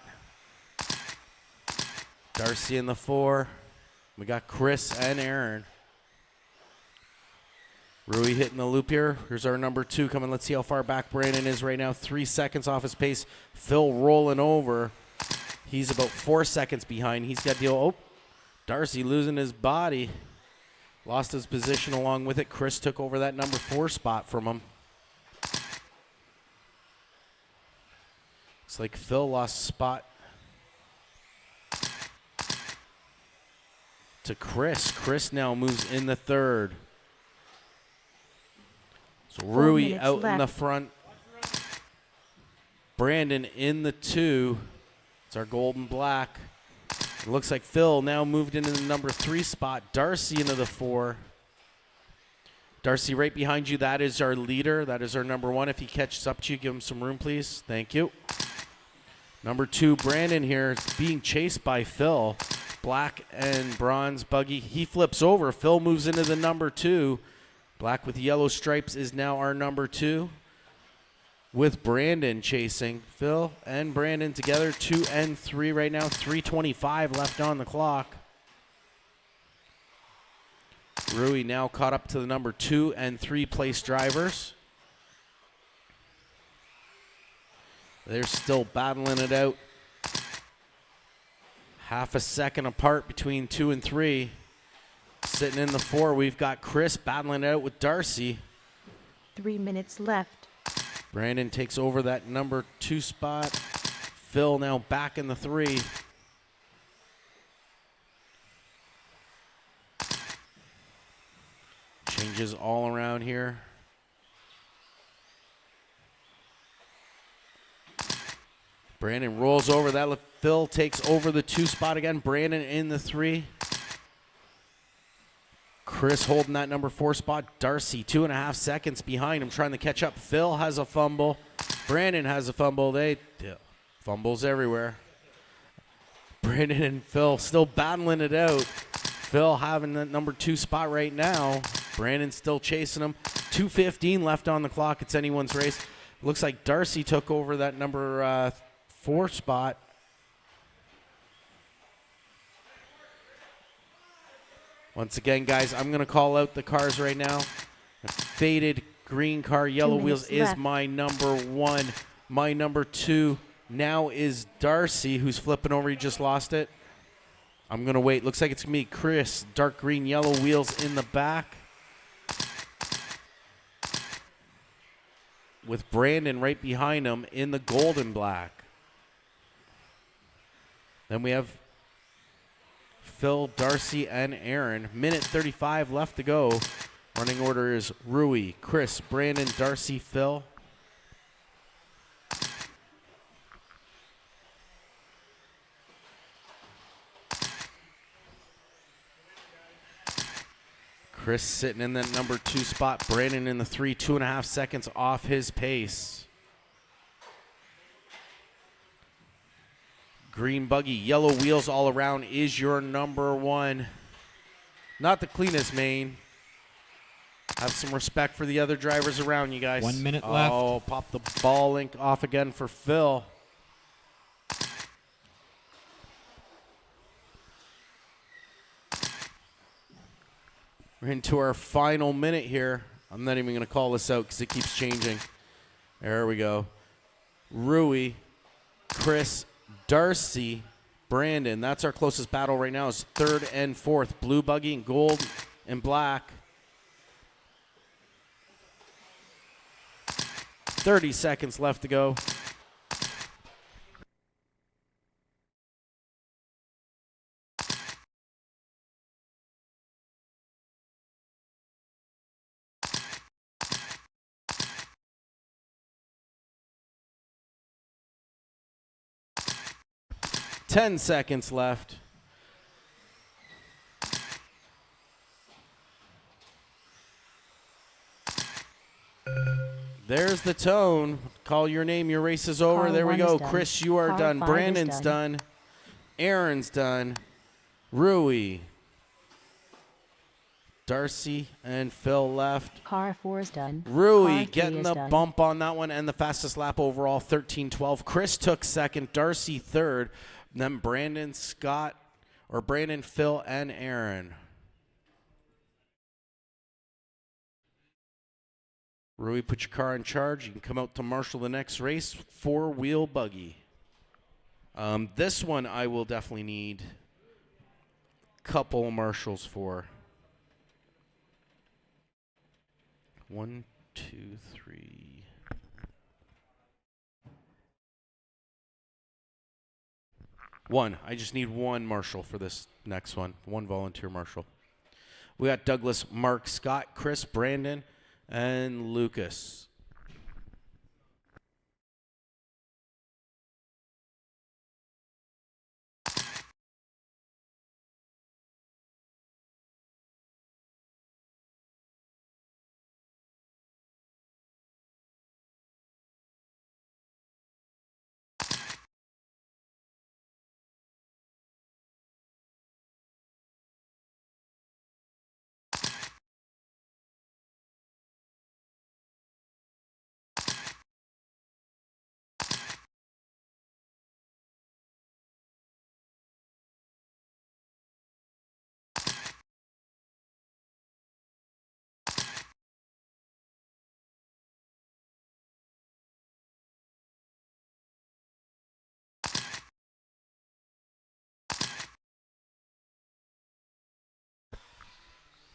Darcy in the 4. We got Chris and Aaron. Rui hitting the loop here. Here's our number 2 coming. Let's see how far back Brandon is right now. 3 seconds off his pace. Phil rolling over. He's about 4 seconds behind. He's got to deal. Oh, Darcy losing his body. Lost his position along with it. Chris took over that number 4 spot from him. It's like Phil lost spot to Chris. Chris now moves in the 3rd. So Rui out in the front. Brandon in the 2. It's our gold and black. It looks like Phil now moved into the number 3 spot. Darcy into the 4. Darcy right behind you. That is our leader. That is our number 1. If he catches up to you, give him some room, please. Thank you. Number 2, Brandon here is being chased by Phil. Black and bronze buggy. He flips over. Phil moves into the number 2. Black with yellow stripes is now our number 2. With Brandon chasing. Phil and Brandon together, 2 and 3 right now. 3:25 left on the clock. Rui now caught up to the number 2 and 3 place drivers. They're still battling it out. Half a second apart between 2 and 3. Sitting in the 4, we've got Chris battling it out with Darcy. 3 minutes left. Brandon takes over that number 2 spot. Phil now back in the 3. Changes all around here. Brandon rolls over that. Phil takes over the 2 spot again. Brandon in the 3. Chris holding that number 4 spot. Darcy 2.5 seconds behind him trying to catch up. Phil has a fumble. Brandon has a fumble. Fumbles everywhere. Brandon and Phil still battling it out. Phil having that number 2 spot right now. Brandon still chasing him. 2:15 left on the clock. It's anyone's race. Looks like Darcy took over that number 4 spot. Once again, guys, I'm going to call out the cars right now. The faded green car, yellow wheels is my number 1. My number 2 now is Darcy, who's flipping over. He just lost it. I'm going to wait. Looks like it's going to be Chris. Dark green, yellow wheels in the back. With Brandon right behind him in the gold and black. Then we have Phil, Darcy, and Aaron. Minute 35 left to go. Running order is Rui, Chris, Brandon, Darcy, Phil. Chris sitting in that number 2 spot. Brandon in the 3, 2.5 seconds off his pace. Green buggy, yellow wheels all around is your number 1. Not the cleanest main. Have some respect for the other drivers around you guys. 1 minute left. Oh, pop the ball link off again for Phil. We're into our final minute here. I'm not even going to call this out because it keeps changing. There we go. Rui, Chris, Darcy, Brandon. That's our closest battle right now is 3rd and 4th. Blue buggy and gold and black. 30 seconds left to go. Ten seconds left. There's the tone. Call your name. Your race is over. Car There we 1 go. is done. Chris, you are Car done. 5 is Brandon's done. Aaron's done. Rui. Darcy and Phil left. Car 4 is done. Rui Car 3 getting is the done. bump on that one and the fastest lap overall, 13:12. Chris took 2nd, Darcy 3rd, then Brandon, Scott, or Brandon, Phil, and Aaron. Rui, put your car in charge. You can come out to marshal the next race. 4-wheel buggy. This one I will definitely need a couple of marshals for. 1, 2, 3. One. I just need one marshal for this next one. One volunteer marshal. We got Douglas, Mark, Scott, Chris, Brandon, and Lucas.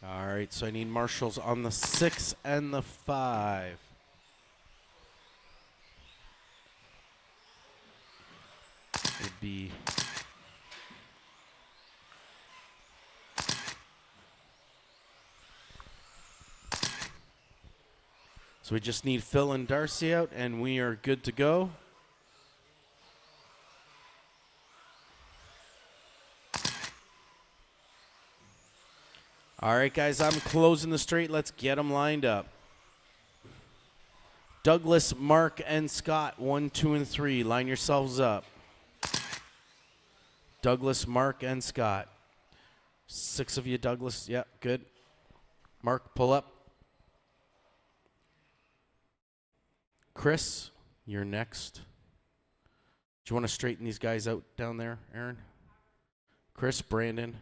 All right, so I need marshals on the 6 and the 5. Would be so we just need Phil and Darcy out, and we are good to go. All right, guys, I'm closing the straight. Let's get them lined up. Douglas, Mark, and Scott, 1, 2, and 3. Line yourselves up. Douglas, Mark, and Scott. 6 of you, Douglas. Yep, good. Mark, pull up. Chris, you're next. Do you want to straighten these guys out down there, Aaron? Chris, Brandon,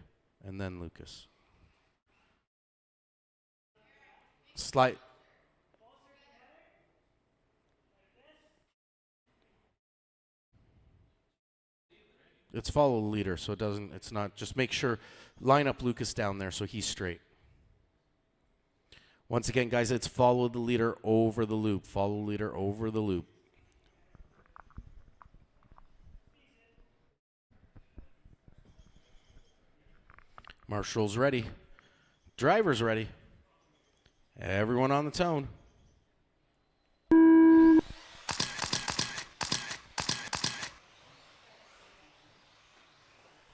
and then Lucas. Slide. It's follow the leader, so it's not, just make sure, line up Lucas down there so he's straight. Once again, guys, it's follow the leader over the loop. Follow the leader over the loop. Marshall's ready. Driver's ready. Everyone on the tone.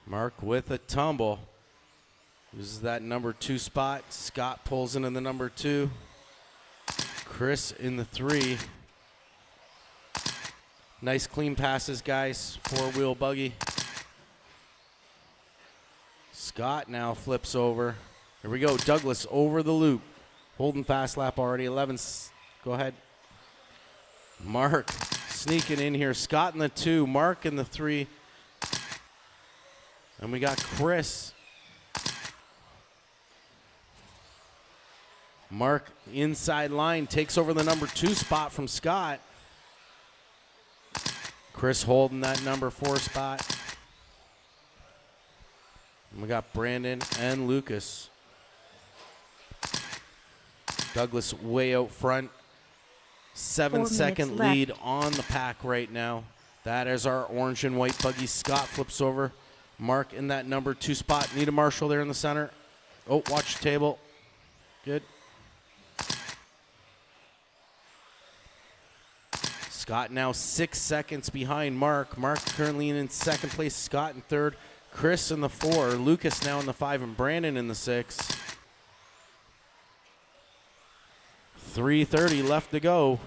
Mark with a tumble. Uses that number 2 spot. Scott pulls into the number 2. Chris in the 3. Nice clean passes, guys. 4-wheel buggy. Scott now flips over. Here we go. Douglas over the loop. Holding fast lap already. 11. Go ahead. Mark sneaking in here. Scott in the 2. Mark in the 3. And we got Chris. Mark inside line takes over the number 2 spot from Scott. Chris holding that number 4 spot. And we got Brandon and Lucas. Douglas way out front. 7-second lead on the pack right now. That is our orange and white buggy. Scott flips over. Mark in that number 2 spot. Need a marshal there in the center. Oh, watch the table. Good. Scott now 6 seconds behind Mark. Mark currently in second place. Scott in 3rd. Chris in the 4. Lucas now in the 5. And Brandon in the 6. 3:30 left to go.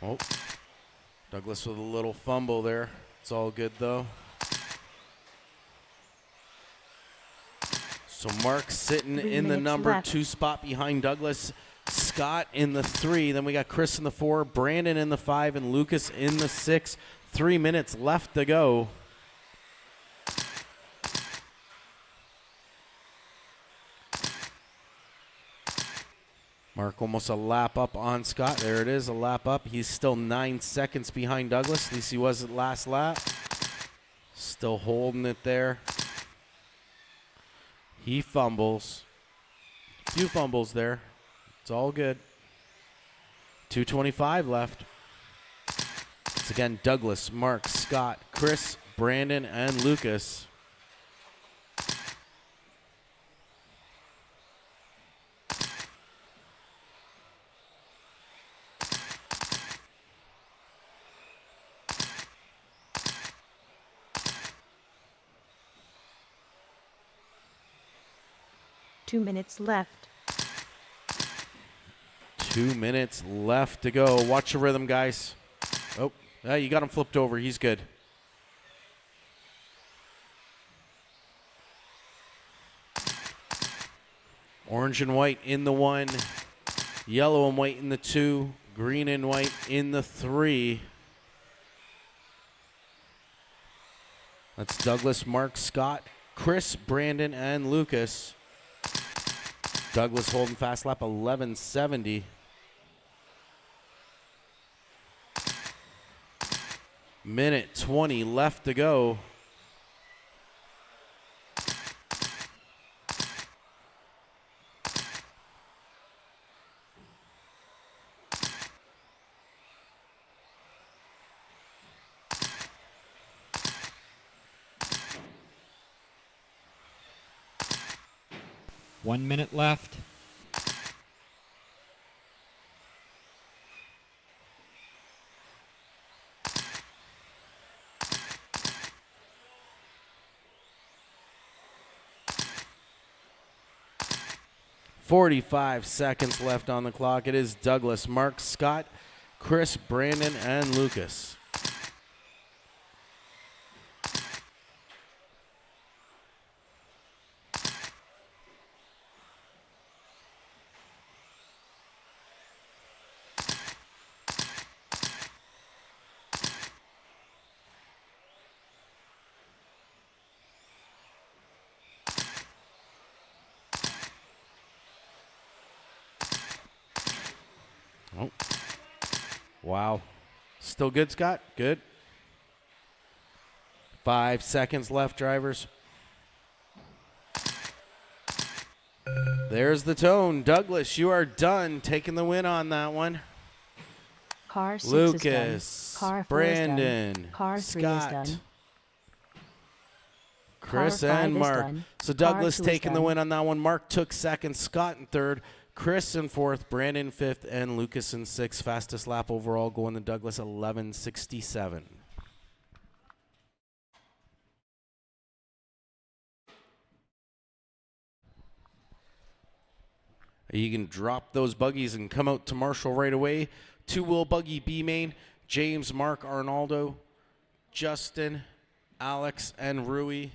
Oh, Douglas with a little fumble there. It's all good, though. So Mark sitting in the number 2 spot behind Douglas. Scott in the 3. Then we got Chris in the 4. Brandon in the 5. And Lucas in the 6. 3 minutes left to go. Mark almost a lap up on Scott. There it is, a lap up. He's still 9 seconds behind Douglas. At least he was at last lap. Still holding it there. He fumbles. A few fumbles there. It's all good. 2:25 left. It's again Douglas, Mark, Scott, Chris, Brandon, and Lucas. Two minutes left. 2 minutes left to go. Watch the rhythm, guys. Oh, you got him flipped over. He's good. Orange and white in the 1. Yellow and white in the 2. Green and white in the 3. That's Douglas, Mark, Scott, Chris, Brandon, and Lucas. Douglas holding fast lap 1170. Minute 20 left to go. One minute left. .45 seconds left on the clock. It is Douglas, Mark, Scott, Chris, Brandon, and Lucas. Oh, wow. Still good, Scott? Good. 5 seconds left, drivers. There's the tone. Douglas, you are done taking the win on that one. Car 6 Lucas, is done. Car 4 Brandon, is done. Car 3 Scott, is done. Chris, Car 5 and is Mark. done. So Car Douglas 2 is taking the done. win on that one. Mark took second, Scott in third, Chris in fourth, Brandon fifth, and Lucas in sixth. Fastest lap overall going to Douglas, 11:67. You can drop those buggies and come out to Marshall right away. Two-wheel buggy B main, James, Mark, Arnaldo, Justin, Alex, and Rui.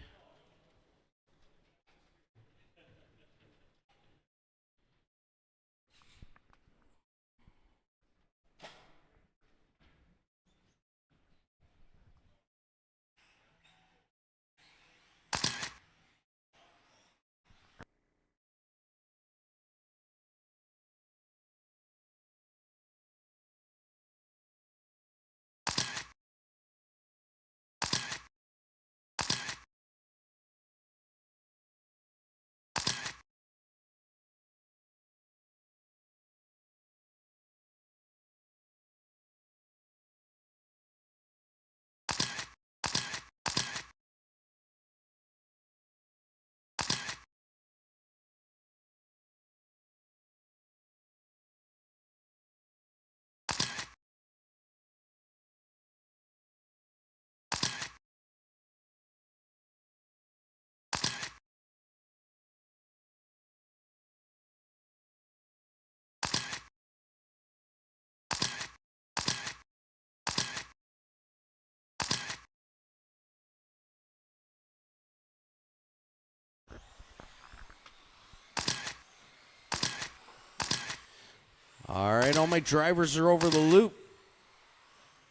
All right, all my drivers are over the loop.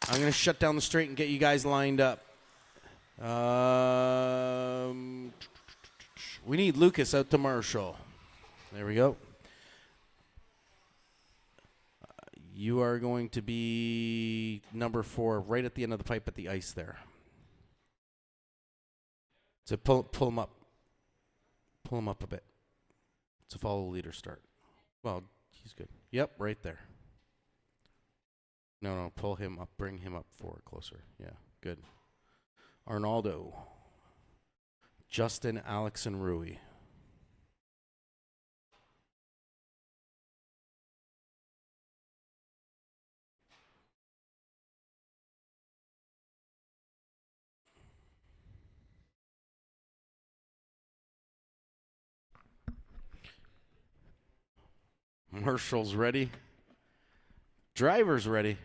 I'm going to shut down the straight and get you guys lined up. We need Lucas out to Marshall. There we go. You are going to be number 4, right at the end of the pipe at the ice there. So pull him up. Pull him up a bit. To follow the leader start. Well, he's good. Yep, right there. No, pull him up. Bring him up forward closer. Yeah, good. Arnaldo. Justin, Alex, and Rui. Marshall's ready. Driver's ready.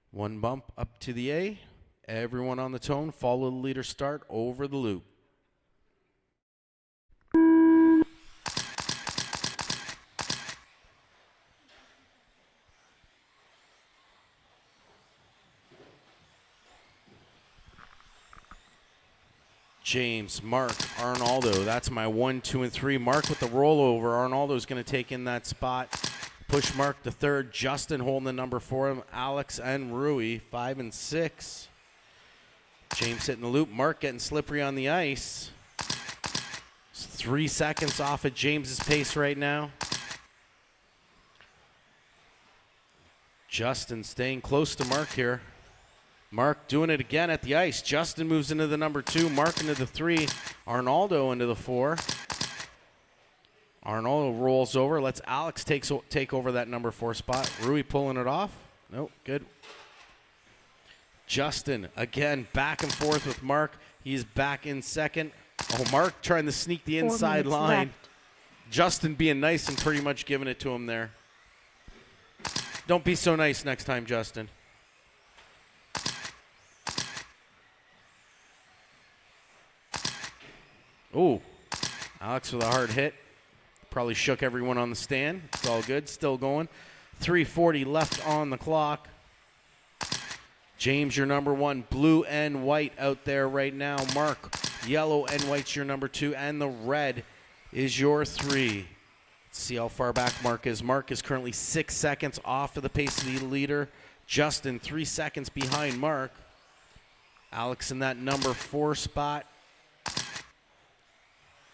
One bump up to the A. Everyone on the tone. Follow the leader start over the loop. James, Mark, Arnaldo. That's my 1, 2, and 3. Mark with the rollover. Arnaldo's going to take in that spot. Push Mark to third. Justin holding the number 4. Alex and Rui, 5 and 6. James hitting the loop. Mark getting slippery on the ice. 3 seconds off at James's pace right now. Justin staying close to Mark here. Mark doing it again at the ice. Justin moves into the number 2. Mark into the 3. Arnaldo into the 4. Arnaldo rolls over. Lets Alex take over that number 4 spot. Rui pulling it off. Nope, good. Justin again back and forth with Mark. He's back in second. Oh, Mark trying to sneak the 4 inside minutes line. left. Justin being nice and pretty much giving it to him there. Don't be so nice next time, Justin. Ooh, Alex with a hard hit. Probably shook everyone on the stand. It's all good, still going. 3:40 left on the clock. James, your number 1, blue and white out there right now. Mark, yellow and white's your number 2, and the red is your 3. Let's see how far back Mark is. Mark is currently 6 seconds off of the pace of the leader. Justin, 3 seconds behind Mark. Alex in that number 4 spot.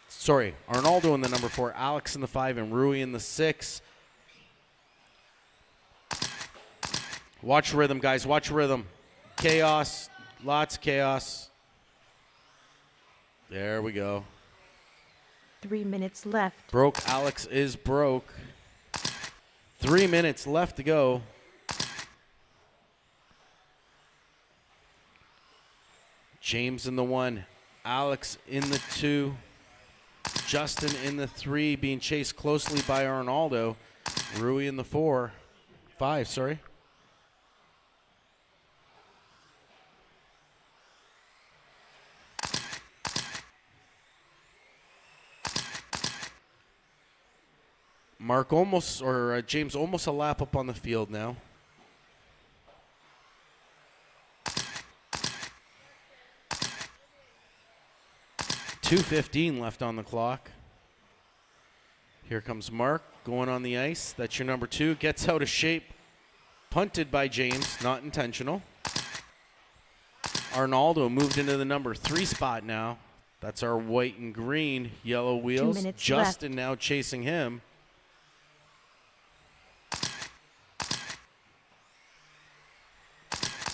Sorry, Arnaldo in the number 4, Alex in the 5, and Rui in the 6. Watch rhythm, guys. Watch rhythm. Chaos. Lots of chaos. There we go. 3 minutes left. Broke. Alex is broke. 3 minutes left to go. James in the 1. Alex in the 2. Justin in the 3, being chased closely by Arnaldo. Rui in the 5, sorry. Mark almost, or James almost a lap up on the field now. .215 left on the clock. Here comes Mark going on the ice. That's your number 2. Gets out of shape. Punted by James. Not intentional. Arnaldo moved into the number 3 spot now. That's our white and green yellow 2 wheels. minutes Justin left. now chasing him.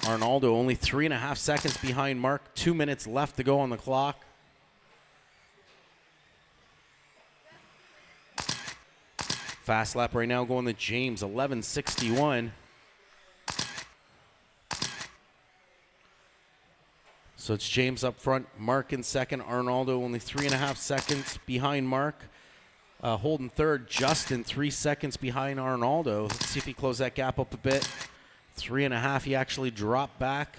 Arnaldo only 3.5 seconds behind Mark. 2 minutes left to go on the clock. Fast lap right now going to James, 11:61. So it's James up front, Mark in second, Arnaldo only 3.5 seconds behind Mark. Holding third, Justin 3 seconds behind Arnaldo. Let's see if he closes that gap up a bit. 3.5, he actually dropped back.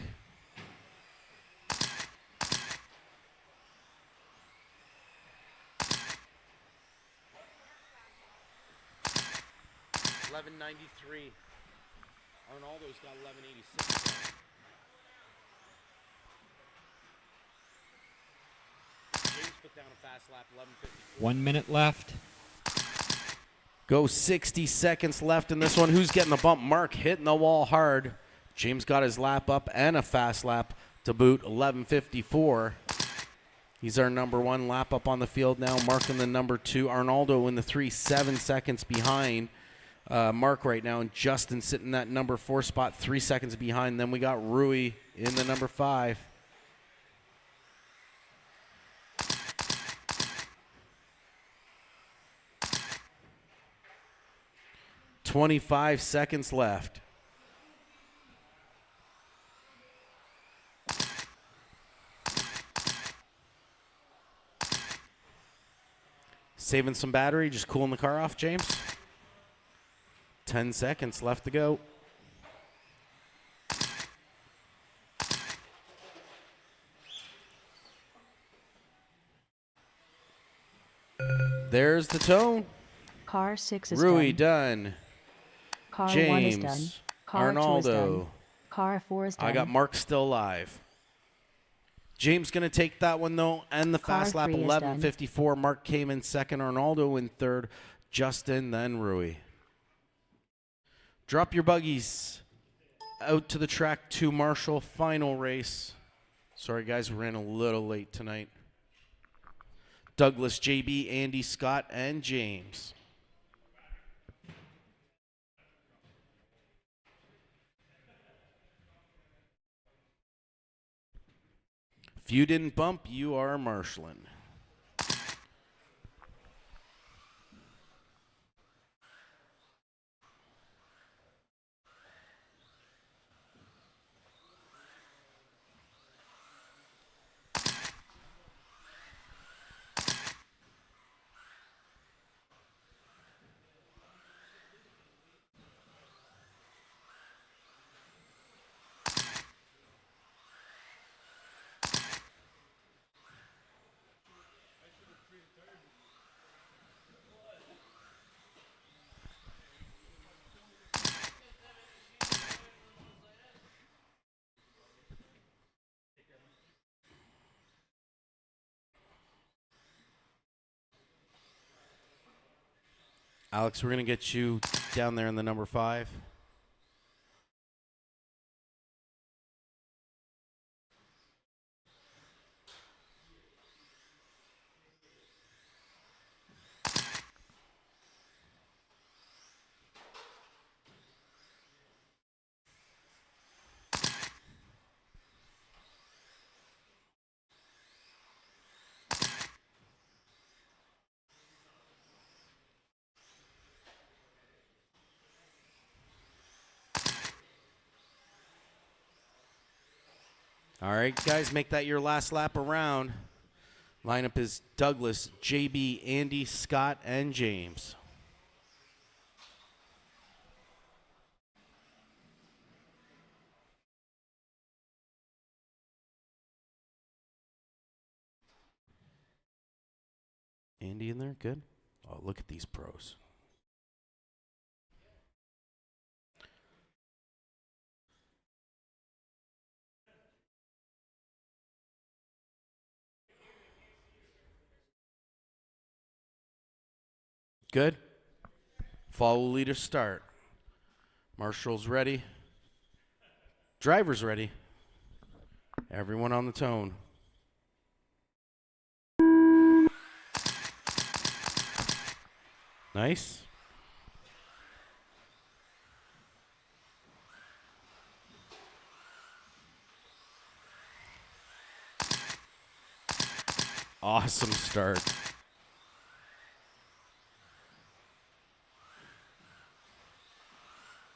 $11.93. Arnaldo's got 11.86. James put down a fast lap, 11.54. 1 minute left. Go 60 seconds left in this one. Who's getting the bump? Mark hitting the wall hard. James got his lap up and a fast lap to boot, 11.54. He's our number 1 lap up on the field now. Mark in the number 2. Arnaldo in the 3, 7 seconds behind Mark right now. And Justin sitting in that number 4 spot, 3 seconds behind. Then we got Rui in the number 5. $25 seconds left. Saving some battery, just cooling the car off, James. 10 seconds left to go. There's the tone. Car 6 is Rui done. done. Car 1 is done. James. Car 2 is done. Arnaldo. Car 4 is done. I got Mark still alive. James going to take that one, though, and the Car fast lap, 3 is 11:54. Mark came in second, Arnaldo in third, Justin, then Rui. Drop your buggies out to the track to Marshall, final race. Sorry, guys, we ran a little late tonight. Douglas, JB, Andy, Scott, and James. If you didn't bump, you are marshalling. Alex, we're going to get you down there in the number 5. All right, guys, make that your last lap around. Lineup is Douglas, JB, Andy, Scott, and James. Andy in there, good. Oh, look at these pros. Good. Follow leader start. Marshall's ready. Driver's ready. Everyone on the tone. Nice. Awesome start.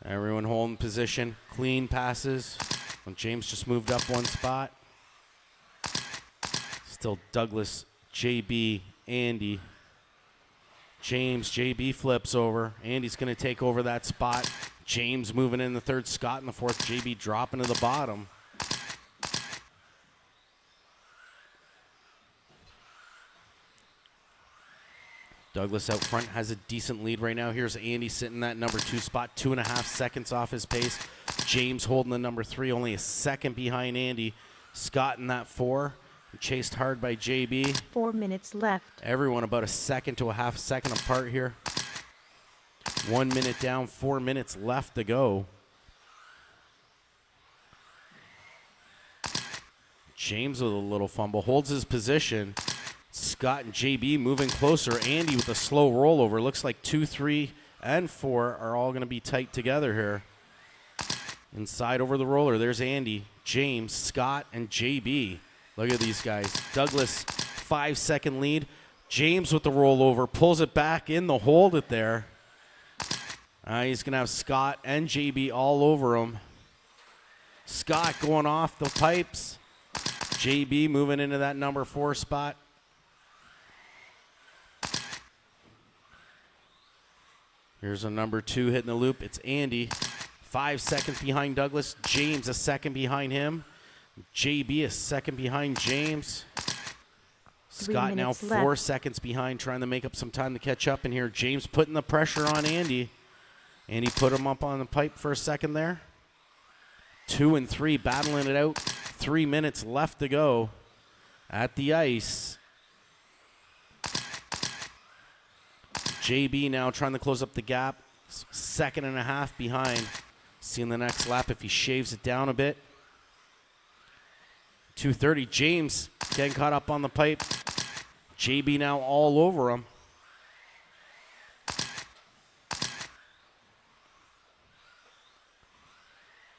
Everyone holding position. Clean passes. When James just moved up one spot. Still Douglas, JB, Andy. James, JB flips over. Andy's going to take over that spot. James moving in the third. Scott in the fourth. JB dropping to the bottom. Douglas out front has a decent lead right now. Here's Andy sitting in that number 2 spot, 2.5 seconds off his pace. James holding the number 3, only a second behind Andy. Scott in that 4, chased hard by JB. 4 minutes left. Everyone about a second to a half second apart here. 1 minute down, 4 minutes left to go. James with a little fumble, holds his position. Scott and JB moving closer. Andy with a slow rollover. Looks like 2, 3, and 4 are all going to be tight together here. Inside over the roller. There's Andy, James, Scott, and JB. Look at these guys. Douglas, 5-second lead. James with the rollover. Pulls it back in the hold it there. He's going to have Scott and JB all over him. Scott going off the pipes. JB moving into that number 4 spot. Here's a number 2 hitting the loop. It's Andy. 5 seconds behind Douglas. James a second behind him. JB a second behind James. Scott now 4 seconds behind, trying to make up some time to catch up in here. James putting the pressure on Andy. Andy put him up on the pipe for a second there. 2 and 3 battling it out. 3 minutes left to go. at the ice. JB now trying to close up the gap. 2.5 seconds behind. See in the next lap if he shaves it down a bit. 2:30. James getting caught up on the pipe. JB now all over him.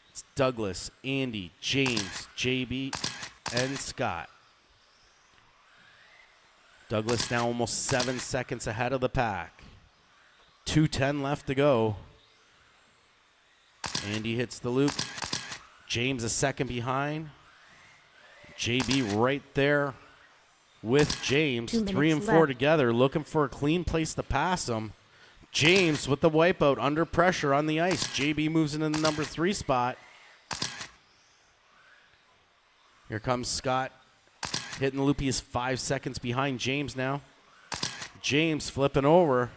It's Douglas, Andy, James, JB, and Scott. Douglas now almost 7 seconds ahead of the pack. 2:10 left to go. Andy hits the loop. James a second behind. JB right there with James. 2 minutes 3 and 4 left. together, looking for a clean place to pass him. James with the wipeout under pressure on the ice. JB moves into the number 3 spot. Here comes Scott. Hitting the loop. He is 5 seconds behind James now. James flipping over.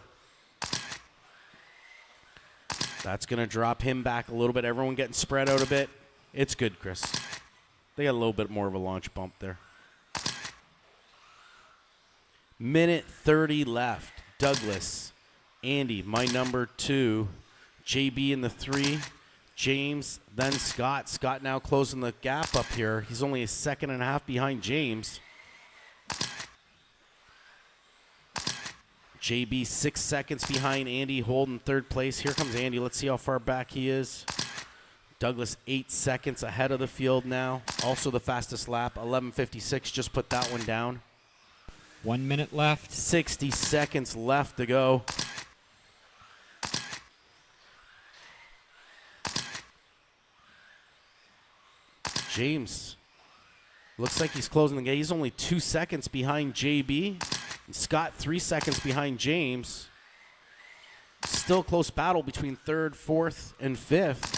That's going to drop him back a little bit. Everyone getting spread out a bit. It's good, Chris. They got a little bit more of a launch bump there. Minute 30 left. Douglas, Andy, my number 2. JB in the 3. James, then Scott. Scott now closing the gap up here. He's only 1.5 seconds behind James. JB 6 seconds behind Andy, holding 3rd place. Here comes Andy. Let's see how far back he is. Douglas 8 seconds ahead of the field now. Also the fastest lap, 11:56. Just put that one down. 1 minute left. 60 seconds left to go. James looks like he's closing the gate. He's only 2 seconds behind JB. And Scott 3 seconds behind James. Still a close battle between 3rd, 4th, and 5th.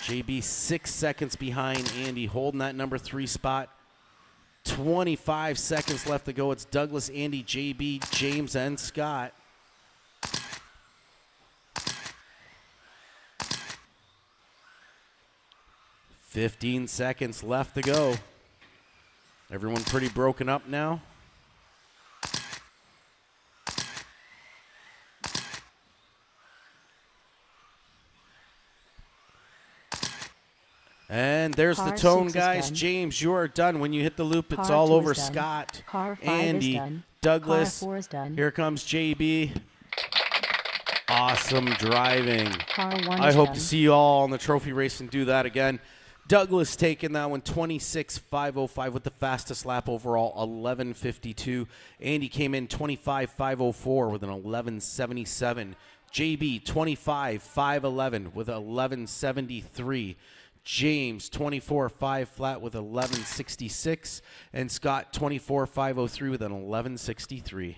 JB 6 seconds behind Andy, holding that number 3 spot. 25 seconds left to go. It's Douglas, Andy, JB, James, and Scott. "15 seconds left to go. Everyone pretty broken up now. And there's the Car tone, 6 is guys. done. James, you are done. When you hit the loop, it's Car all 2 over is done. Scott, Car 5 Andy, is done. Douglas. Car 4 is done. Here comes JB. Awesome driving. Car 1 I is hope done. to see you all on the trophy race and do that again. Douglas taking that one, 26.505 with the fastest lap overall, 11:52. Andy came in 25.504 with an 11:77. JB 25.511 with 11:73. James 24.5 flat with 11:66, and Scott 24.503 with an 11:63.